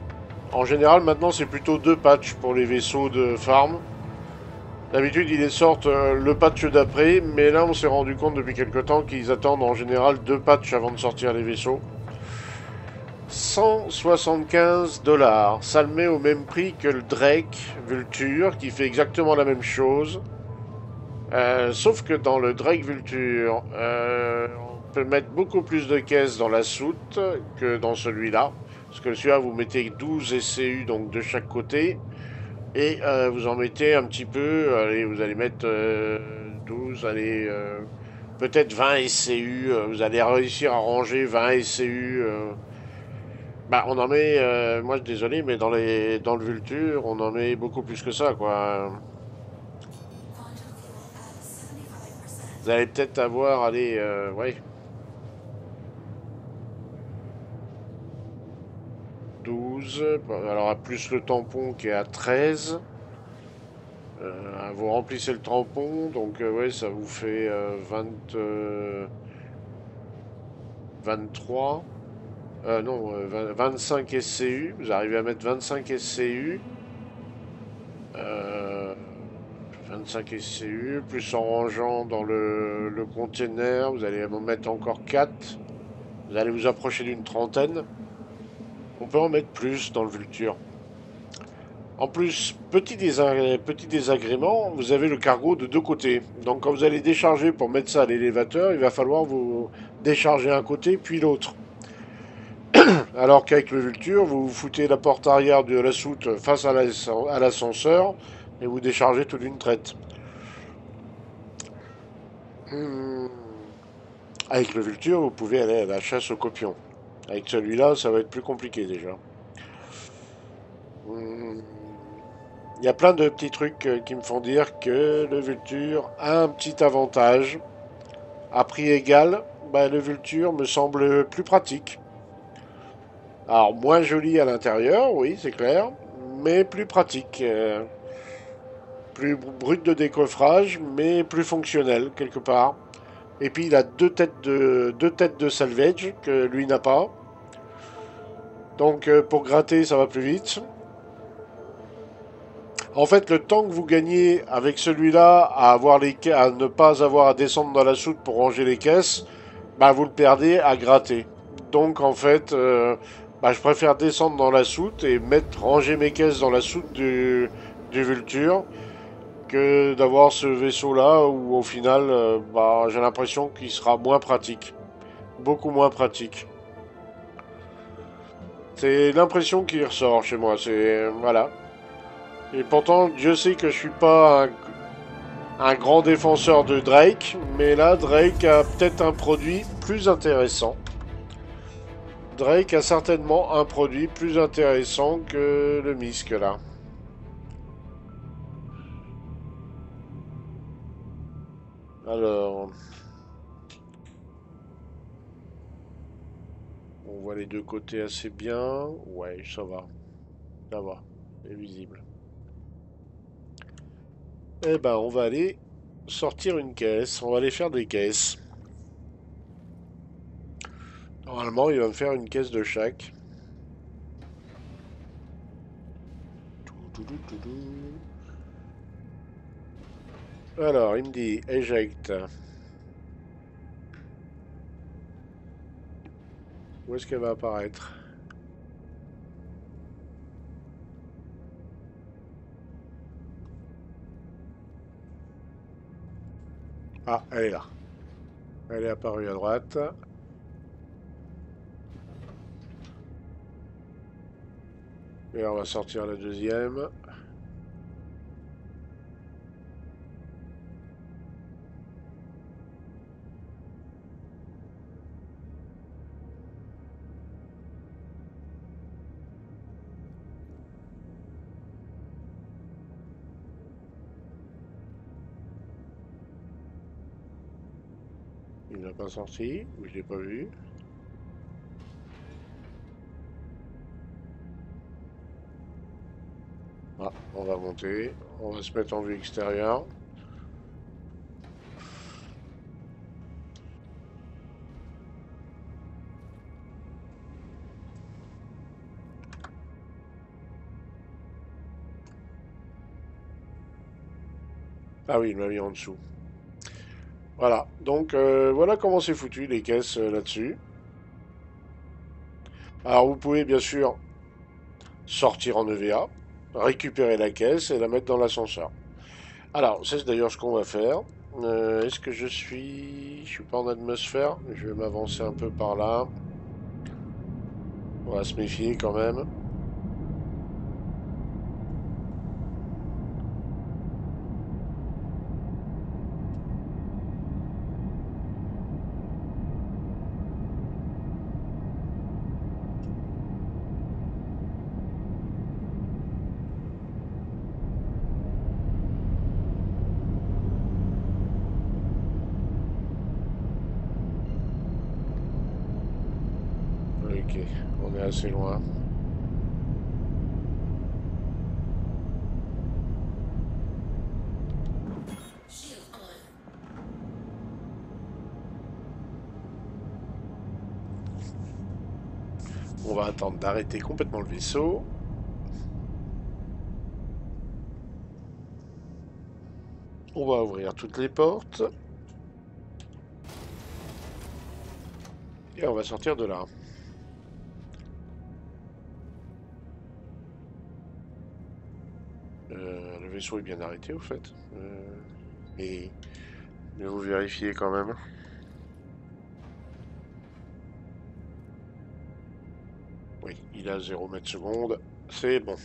[SPEAKER 1] En général, maintenant, c'est plutôt deux patchs pour les vaisseaux de farm. D'habitude, ils les sortent le patch d'après, mais là, on s'est rendu compte depuis quelque temps qu'ils attendent en général deux patchs avant de sortir les vaisseaux. 175 $. Ça le met au même prix que le Drake Vulture, qui fait exactement la même chose. Sauf que dans le Drake Vulture, on peut mettre beaucoup plus de caisses dans la soute que dans celui-là. Parce que celui-là, vous mettez 12 SCU donc de chaque côté. Et vous en mettez un petit peu. Allez, vous allez mettre 12, allez, peut-être 20 SCU. Vous allez réussir à ranger 20 SCU. Bah, on en met, moi désolé, mais dans le Vulture, on en met beaucoup plus que ça, quoi. Vous allez peut-être avoir, allez, ouais. 12. Alors, plus le tampon qui est à 13. Vous remplissez le tampon, donc ouais, ça vous fait 23. Non, 25 SCU. Vous arrivez à mettre 25 SCU. Euh, 25 SCU, plus en rangeant dans le container, vous allez en mettre encore 4. Vous allez vous approcher d'une trentaine. On peut en mettre plus dans le Vulture. En plus, petit désagrément, vous avez le cargo de deux côtés. Donc quand vous allez décharger pour mettre ça à l'élévateur, il va falloir vous décharger un côté puis l'autre. Alors qu'avec le Vulture, vous vous foutez la porte arrière de la soute face à l'ascenseur et vous déchargez tout d'une traite. Avec le Vulture, vous pouvez aller à la chasse aux copions. Avec celui-là, ça va être plus compliqué déjà. Il y a plein de petits trucs qui me font dire que le Vulture a un petit avantage. À prix égal, bah, le Vulture me semble plus pratique. Alors, moins joli à l'intérieur, oui, c'est clair, mais plus pratique. Plus brut de décoffrage, mais plus fonctionnel, quelque part. Et puis, il a deux têtes de salvage que lui n'a pas. Donc, pour gratter, ça va plus vite. En fait, le temps que vous gagnez avec celui-là à ne pas avoir à descendre dans la soute pour ranger les caisses, bah, vous le perdez à gratter. Donc, en fait, bah, je préfère descendre dans la soute et ranger mes caisses dans la soute du Vulture que d'avoir ce vaisseau-là où, au final, bah, j'ai l'impression qu'il sera moins pratique. Beaucoup moins pratique. C'est l'impression qui ressort chez moi. C'est. Voilà. Et pourtant, Dieu sait que je suis pas un grand défenseur de Drake, mais là, Drake a peut-être un produit plus intéressant. Drake a certainement un produit plus intéressant que le Misk, là. Alors, on voit les deux côtés assez bien. Ouais, ça va. Ça va. C'est visible. Eh ben, on va aller sortir une caisse. On va aller faire des caisses. Normalement, il va me faire une caisse de chaque. Alors, il me dit eject. Où est-ce qu'elle va apparaître? Ah, elle est là. Elle est apparue à droite. Et on va sortir la deuxième. Il n'a pas sorti, ou je l'ai pas vu. Ah, on va monter. On va se mettre en vue extérieure. Ah oui, il m'a mis en dessous. Voilà, donc voilà comment c'est foutu les caisses là-dessus. Alors vous pouvez bien sûr sortir en EVA, récupérer la caisse et la mettre dans l'ascenseur. Alors, c'est d'ailleurs ce qu'on va faire. Est-ce que je suis... Je suis pas en atmosphère. Je vais m'avancer un peu par là. On va se méfier quand même. Ok, on est assez loin. On va attendre d'arrêter complètement le vaisseau. On va ouvrir toutes les portes. Et on va sortir de là. Le vaisseau est bien arrêté au fait. Et mais vous vérifiez quand même. Oui, il a 0 mètres seconde. C'est bon.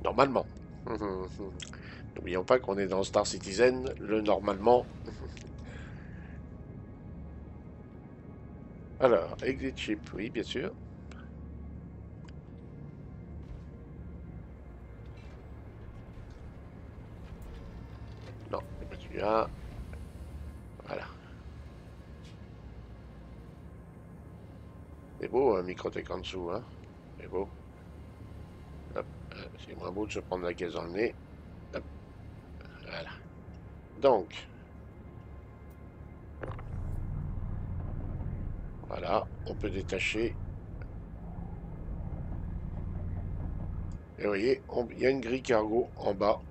[SPEAKER 1] Normalement. N'oublions pas qu'on est dans Star Citizen, le normalement. Alors, exit chip, oui, bien sûr. Non, c'est pas celui-là. Voilà. C'est beau, un Microtech en dessous, hein. C'est beau. Hop, c'est moins beau de se prendre la caisse dans le nez. Hop, voilà. Donc, voilà, on peut détacher. Et vous voyez, il y a une grille cargo en bas.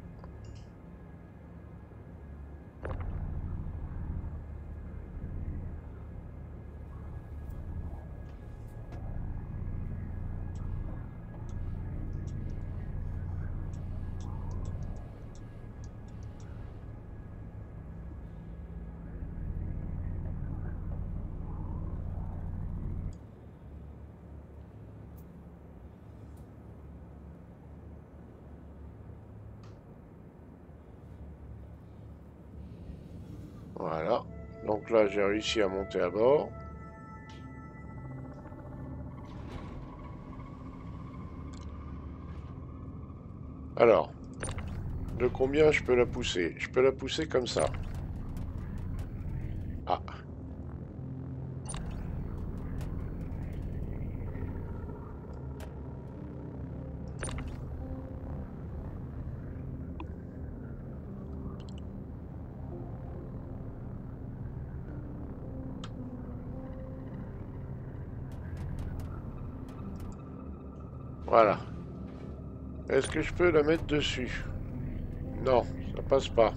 [SPEAKER 1] Voilà. Donc là, j'ai réussi à monter à bord. Alors, de combien je peux la pousser? Je peux la pousser comme ça. Ah, voilà. Est-ce que je peux la mettre dessus? Non, ça passe pas.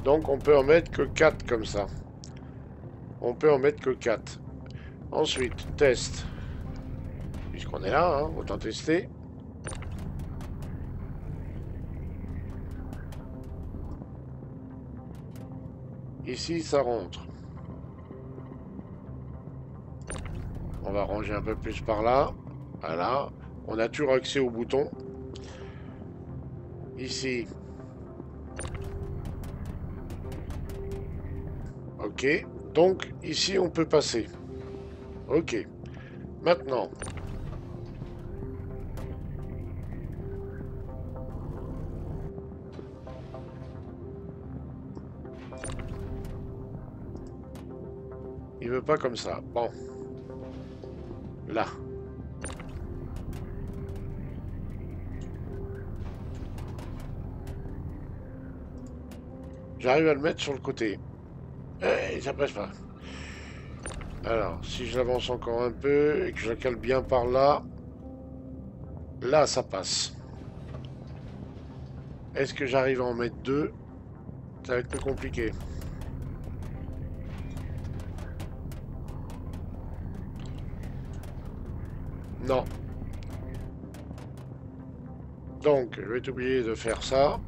[SPEAKER 1] Donc on peut en mettre que 4 comme ça. On peut en mettre que 4. Ensuite, test. Puisqu'on est là, hein, autant tester. Ici, ça rentre. On va ranger un peu plus par là. Voilà. On a toujours accès au bouton. Ici. Ok. Donc, ici, on peut passer. Ok. Maintenant. Il veut pas comme ça. Bon. Là. J'arrive à le mettre sur le côté. Ça passe pas. Alors, si je l'avance encore un peu et que je la cale bien par là, là, ça passe. Est-ce que j'arrive à en mettre deux? Ça va être plus compliqué. Non. Donc, je vais être obligé de faire ça.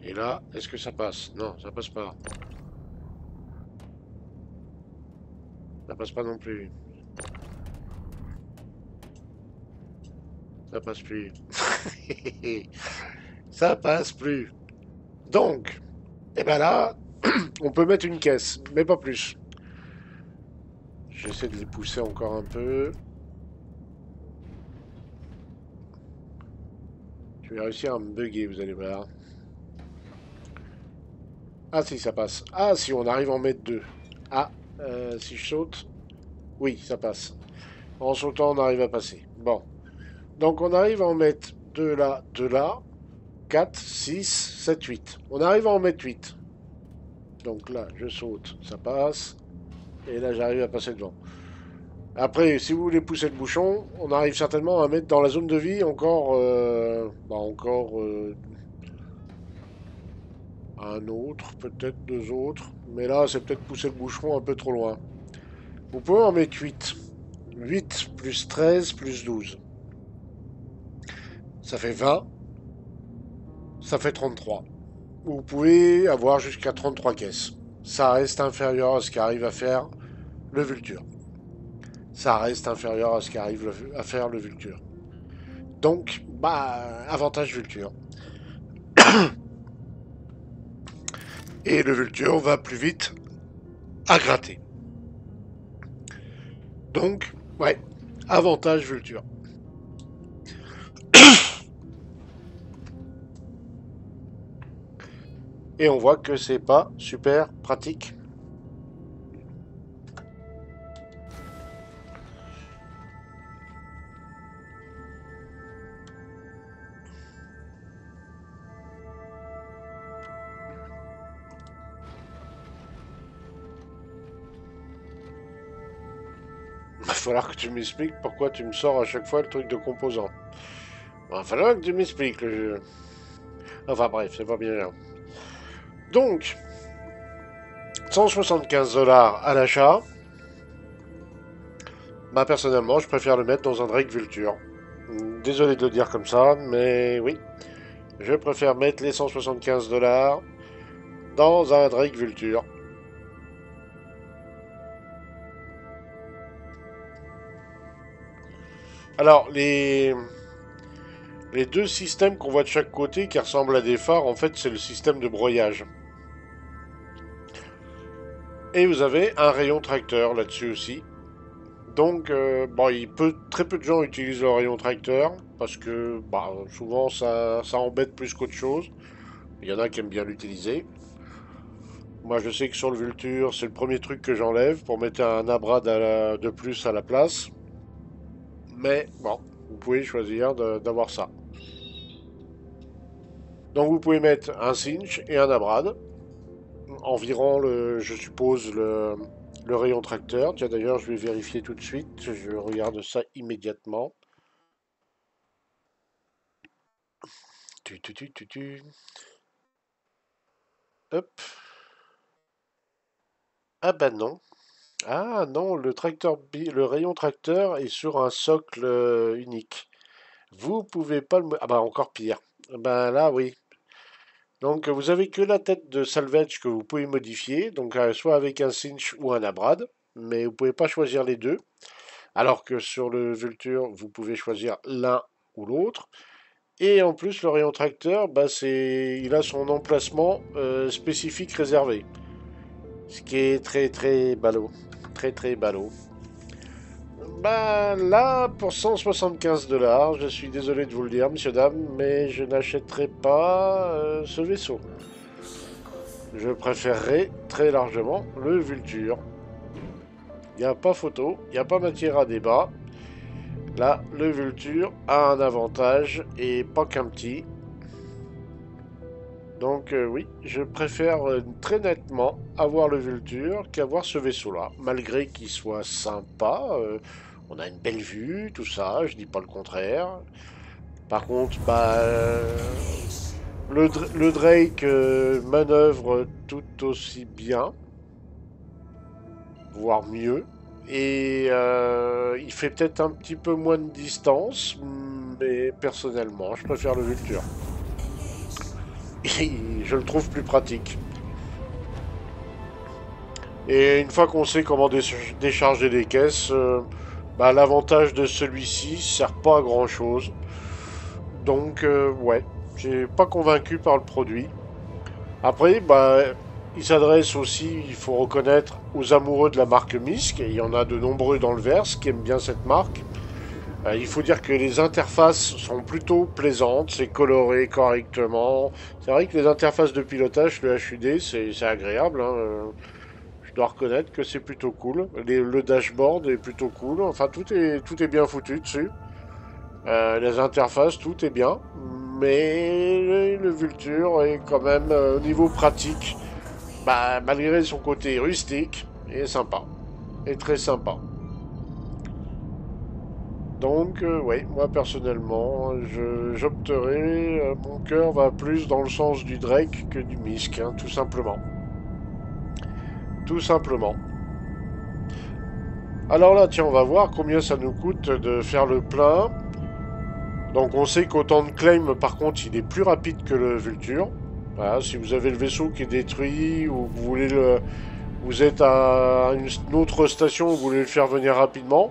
[SPEAKER 1] Et là, est-ce que ça passe? Non, ça passe pas. Ça passe pas non plus. Ça passe plus. Ça passe plus. Donc, et ben là, on peut mettre une caisse, mais pas plus. J'essaie de les pousser encore un peu. Je vais réussir à me bugger, vous allez voir. Ah si, ça passe. Ah si, on arrive à en mettre deux. Ah, si je saute... Oui, ça passe. En sautant, on arrive à passer. Bon. Donc on arrive à en mettre deux là, 4, 6, 7, 8. On arrive à en mettre 8. Donc là, je saute, ça passe. Et là, j'arrive à passer devant. Après, si vous voulez pousser le bouchon, on arrive certainement à mettre dans la zone de vie encore, un autre, peut-être deux autres. Mais là, c'est peut-être pousser le bouchon un peu trop loin. Vous pouvez en mettre 8. 8 plus 13 plus 12. Ça fait 20. Ça fait 33. Vous pouvez avoir jusqu'à 33 caisses. Ça reste inférieur à ce qu'arrive à faire le Vulture. Ça reste inférieur à ce qu'arrive à faire le Vulture. Donc, avantage Vulture. Et le Vulture va plus vite à gratter. Donc, ouais, avantage Vulture. Et on voit que c'est pas super pratique. Il va falloir que tu m'expliques pourquoi tu me sors à chaque fois le truc de composants. Il va falloir que tu m'expliques le jeu. Enfin bref, c'est pas bien. Donc, 175 $ à l'achat. Personnellement, je préfère le mettre dans un Drake Vulture. Désolé de le dire comme ça, mais oui. Je préfère mettre les 175 $ dans un Drake Vulture. Alors, les deux systèmes qu'on voit de chaque côté qui ressemblent à des phares, en fait, c'est le système de broyage. Et vous avez un rayon tracteur là-dessus aussi. Donc, très peu de gens utilisent le rayon tracteur parce que souvent ça embête plus qu'autre chose. Il y en a qui aiment bien l'utiliser. Moi, je sais que sur le Vulture, c'est le premier truc que j'enlève pour mettre un abrade de plus à la place. Mais bon, vous pouvez choisir d'avoir ça. Donc, vous pouvez mettre un cinch et un abrade. Environ, je suppose, le rayon tracteur. Tiens, d'ailleurs, je vais vérifier tout de suite. Je regarde ça immédiatement. Hop. Ah bah non. Ah non, le rayon tracteur est sur un socle unique. Vous pouvez pas le... Ah bah encore pire. Ben là, oui. Donc vous avez que la tête de salvage que vous pouvez modifier, donc soit avec un cinch ou un abrade, mais vous pouvez pas choisir les deux. Alors que sur le Vulture, vous pouvez choisir l'un ou l'autre. Et en plus, le rayon tracteur, il a son emplacement spécifique réservé. Ce qui est très très ballot. Très très ballot. Là, pour 175 $, je suis désolé de vous le dire, messieurs, dames, mais je n'achèterai pas ce vaisseau. Je préférerais très largement le Vulture. Il n'y a pas photo, il n'y a pas matière à débat. Là, le Vulture a un avantage et pas qu'un petit. Donc oui, je préfère très nettement avoir le Vulture qu'avoir ce vaisseau-là. Malgré qu'il soit sympa, on a une belle vue, tout ça, je dis pas le contraire. Par contre, le Drake manœuvre tout aussi bien, voire mieux. Et il fait peut-être un petit peu moins de distance, mais personnellement, je préfère le Vulture. Et je le trouve plus pratique. Et une fois qu'on sait comment décharger les caisses, l'avantage de celui-ci sert pas à grand chose. Donc ouais, j'ai pas convaincu par le produit. Après, il s'adresse aussi, il faut reconnaître, aux amoureux de la marque Misk, et il y en a de nombreux dans le Verse qui aiment bien cette marque. Il faut dire que les interfaces sont plutôt plaisantes, c'est coloré correctement. C'est vrai que les interfaces de pilotage, le HUD, c'est agréable, hein. Je dois reconnaître que c'est plutôt cool. Le dashboard est plutôt cool. Enfin, tout est bien foutu dessus. Les interfaces, tout est bien. Mais le Vulture est quand même, au niveau pratique, bah, malgré son côté rustique, est sympa. Est très sympa. Donc, ouais, moi personnellement, j'opterai. Mon cœur va plus dans le sens du Drake que du Misk, hein, tout simplement. Tout simplement. Alors là, tiens, on va voir combien ça nous coûte de faire le plein. Donc, on sait qu'autant de claim, par contre, il est plus rapide que le Vulture. Voilà, si vous avez le vaisseau qui est détruit ou que vous voulez vous êtes à une autre station, vous voulez le faire venir rapidement.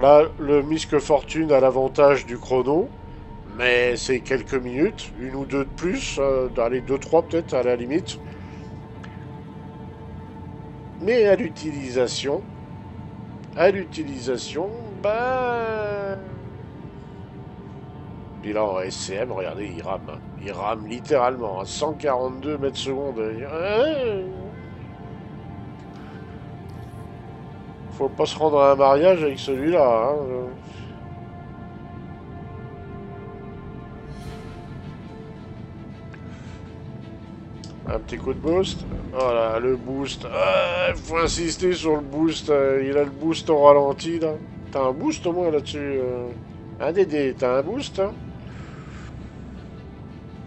[SPEAKER 1] Là, le Misk Fortune a l'avantage du chrono. Mais c'est quelques minutes, une ou deux de plus, allez, deux, trois peut-être à la limite. Mais à l'utilisation, bah... Puis là en SCM, regardez, il rame. Hein. Il rame littéralement à 142 mètres secondes. Faut pas se rendre à un mariage avec celui-là. Hein. Un petit coup de boost. Voilà, le boost. Faut insister sur le boost. Il a le boost au ralenti, là. T'as un boost au moins là-dessus. Un Dédé, t'as un boost, hein.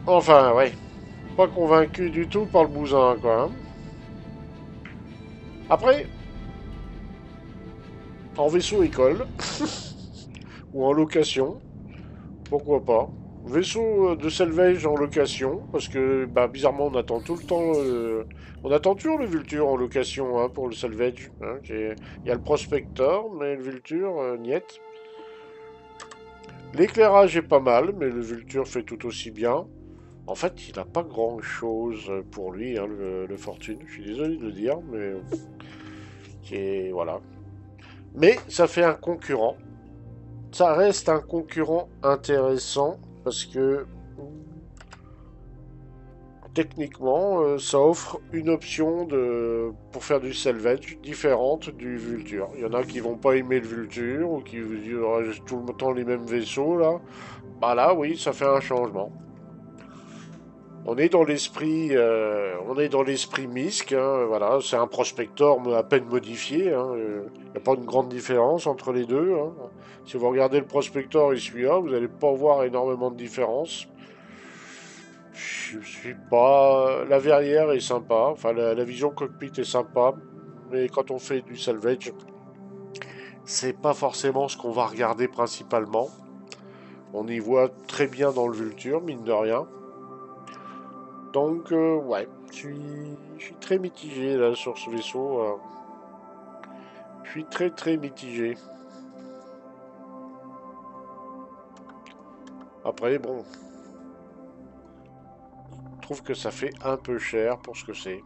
[SPEAKER 1] Enfin, ouais. Pas convaincu du tout par le bousin, quoi. Hein. Après, en vaisseau école, ou en location, pourquoi pas. Vaisseau de Selvaige en location, parce que bah, bizarrement on attend tout le temps, on attend toujours le Vulture en location hein, pour le Salvage. Hein, il y a le Prospector, mais le Vulture, niet. L'éclairage est pas mal, mais le Vulture fait tout aussi bien. En fait, il n'a pas grand-chose pour lui, hein, le Fortune. Je suis désolé de le dire, mais voilà. Mais ça fait un concurrent. Ça reste un concurrent intéressant parce que techniquement, ça offre une option pour faire du salvage différente du Vulture. Il y en a qui vont pas aimer le Vulture ou qui auraient tout le temps les mêmes vaisseaux là. Bah là, oui, ça fait un changement. On est dans l'esprit Misk. Hein, voilà, c'est un prospector à peine modifié. Il hein, n'y a pas une grande différence entre les deux. Hein. Si vous regardez le prospector et celui-là, vous n'allez pas voir énormément de différence. Je suis pas. La verrière est sympa. Enfin, la vision cockpit est sympa. Mais quand on fait du salvage, c'est pas forcément ce qu'on va regarder principalement. On y voit très bien dans le Vulture, mine de rien. Donc, ouais, je suis très mitigé là sur ce vaisseau. Je suis très très mitigé. Après, bon, je trouve que ça fait un peu cher pour ce que c'est.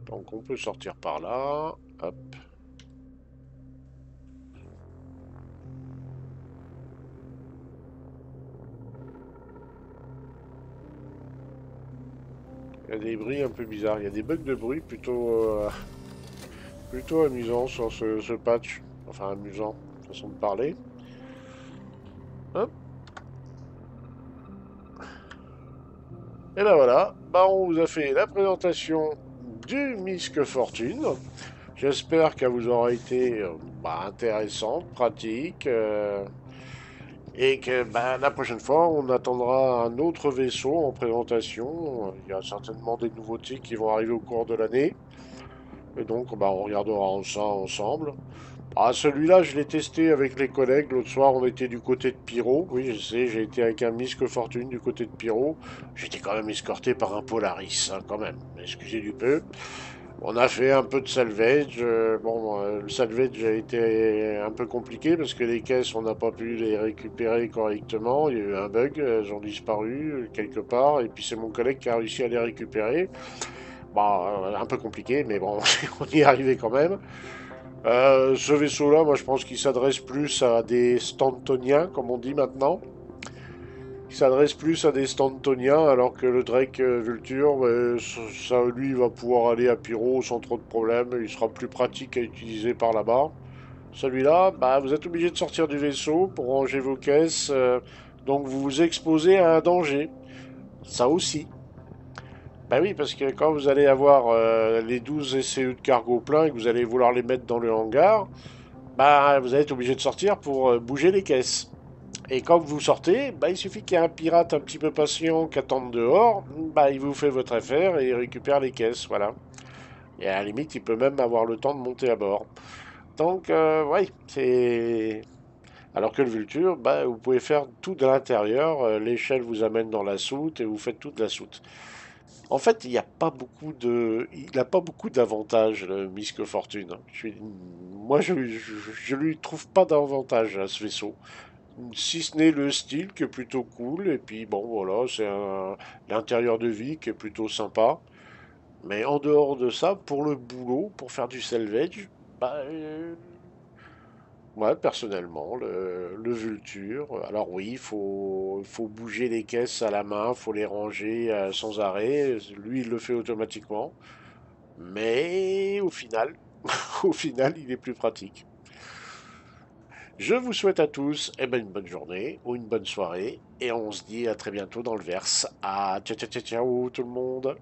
[SPEAKER 1] Donc, on peut sortir par là. Hop. Il y a des bruits un peu bizarres. Il y a des bugs de bruit plutôt amusants sur ce patch. Enfin, amusant, façon de parler. Hop. Et ben voilà, bah on vous a fait la présentation du Misk Fortune. J'espère qu'elle vous aura été intéressante, pratique. Et que bah, la prochaine fois, on attendra un autre vaisseau en présentation. Il y a certainement des nouveautés qui vont arriver au cours de l'année. Et donc, bah, on regardera ça ensemble. Ah, celui-là, je l'ai testé avec les collègues. L'autre soir, on était du côté de Pyro. Oui, je sais, j'ai été avec un Misk Fortune du côté de Pyro. J'étais quand même escorté par un Polaris, hein, quand même. Excusez du peu. On a fait un peu de salvage. Le salvage a été un peu compliqué parce que les caisses, on n'a pas pu les récupérer correctement. Il y a eu un bug, elles ont disparu quelque part. Et puis c'est mon collègue qui a réussi à les récupérer. Bah, un peu compliqué, mais bon, on y est arrivé quand même. Ce vaisseau-là, moi je pense qu'il s'adresse plus à des Stantoniens, comme on dit maintenant. Il s'adresse plus à des Stantoniens, alors que le Drake Vulture, ça, lui, va pouvoir aller à Pyro sans trop de problèmes. Il sera plus pratique à utiliser par là-bas. Celui-là, bah, vous êtes obligé de sortir du vaisseau pour ranger vos caisses, donc vous vous exposez à un danger. Ça aussi. Bah oui, parce que quand vous allez avoir les 12 SCE de cargo pleins et que vous allez vouloir les mettre dans le hangar, bah vous allez être obligé de sortir pour bouger les caisses. Et quand vous sortez, bah il suffit qu'il y ait un pirate un petit peu patient qui attende dehors, bah il vous fait votre affaire et il récupère les caisses, voilà. Et à la limite, il peut même avoir le temps de monter à bord. Donc, oui, c'est... Alors que le Vulture, bah, vous pouvez faire tout de l'intérieur. L'échelle vous amène dans la soute et vous faites toute la soute. En fait, il n'y a pas beaucoup de, il n'a pas beaucoup d'avantages, le Misk Fortune. Moi, je lui trouve pas d'avantage à ce vaisseau. Si ce n'est le style qui est plutôt cool. Et puis, bon, voilà, l'intérieur de vie qui est plutôt sympa. Mais en dehors de ça, pour le boulot, pour faire du salvage, bah, ouais, personnellement, le Vulture. Alors oui, il faut bouger les caisses à la main, il faut les ranger sans arrêt. Lui, il le fait automatiquement. Mais au final, au final, il est plus pratique. Je vous souhaite à tous une bonne journée ou une bonne soirée. Et on se dit à très bientôt dans le verse. Ah, ciao, ciao, ciao, ciao tout le monde.